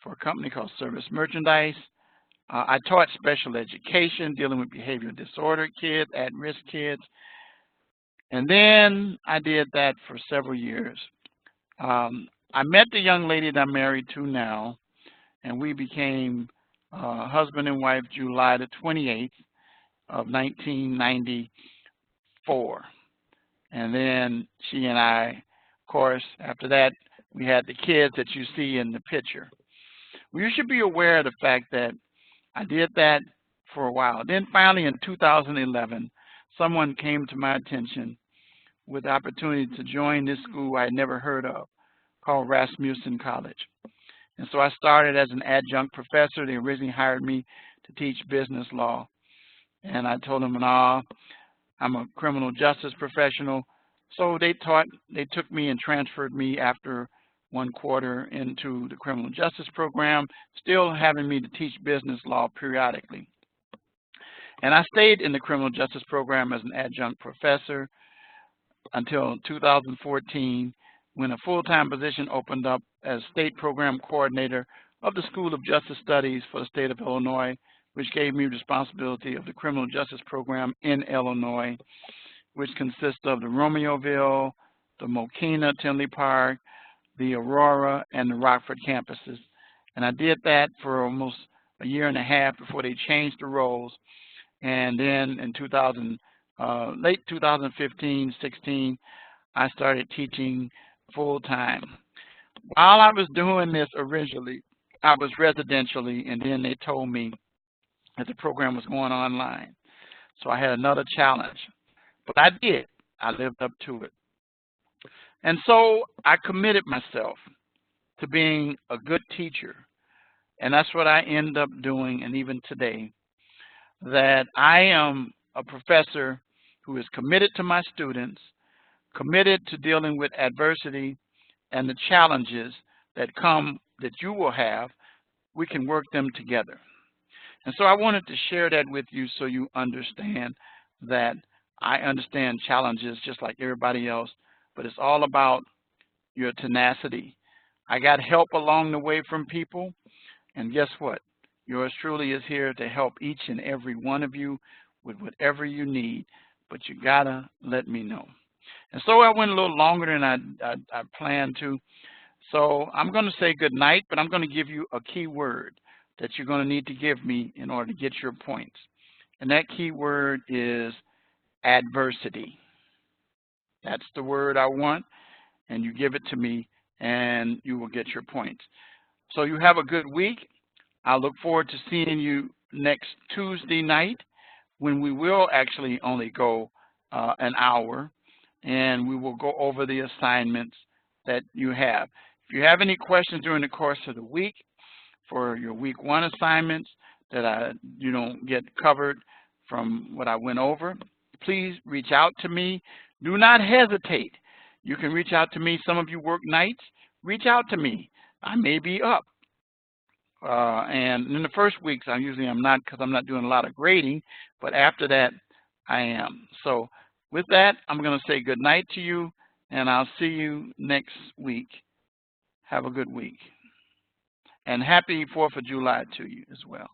for a company called Service Merchandise. I taught special education, dealing with behavioral disorder kids, at-risk kids. And then I did that for several years. I met the young lady that I'm married to now, and we became husband and wife July the 28th of 1994. And then she and I, of course, after that, we had the kids that you see in the picture. Well, you should be aware of the fact that I did that for a while. Then finally in 2011, someone came to my attention with the opportunity to join this school I had never heard of called Rasmussen College. And so I started as an adjunct professor. They originally hired me to teach business law. And I told them, no, I'm a criminal justice professional. So they took me and transferred me after 1 quarter into the criminal justice program, still having me to teach business law periodically. And I stayed in the criminal justice program as an adjunct professor until 2014, when a full-time position opened up as state program coordinator of the School of Justice Studies for the state of Illinois, which gave me responsibility of the criminal justice program in Illinois, which consists of the Romeoville, the Mokina, Tinley Park, the Aurora, and the Rockford campuses. And I did that for almost a year and a half before they changed the roles. And then in late 2015, 16, I started teaching full-time. While I was doing this originally, I was residentially, and then they told me that the program was going online. So I had another challenge. But I did. I lived up to it. And so I committed myself to being a good teacher. And that's what I end up doing, and even today, that I am a professor who is committed to my students, committed to dealing with adversity and the challenges that you will have. We can work them together. And so I wanted to share that with you so you understand that I understand challenges just like everybody else, but it's all about your tenacity. I got help along the way from people, and guess what? Yours truly is here to help each and every one of you with whatever you need, but you gotta let me know. And so I went a little longer than I planned to. So I'm going to say good night, but I'm going to give you a key word that you're going to need to give me in order to get your points. And that key word is adversity. That's the word I want, and you give it to me, and you will get your points. So you have a good week. I look forward to seeing you next Tuesday night, when we will actually only go an hour, and we will go over the assignments that you have. If you have any questions during the course of the week for your week 1 assignments that you don't get covered from what I went over, please reach out to me. Do not hesitate. You can reach out to me. Some of you work nights. Reach out to me. I may be up. And in the first weeks, I'm not, because I'm not doing a lot of grading, but after that, I am. So with that, I'm going to say good night to you, and I'll see you next week. Have a good week. And happy 4th of July to you as well.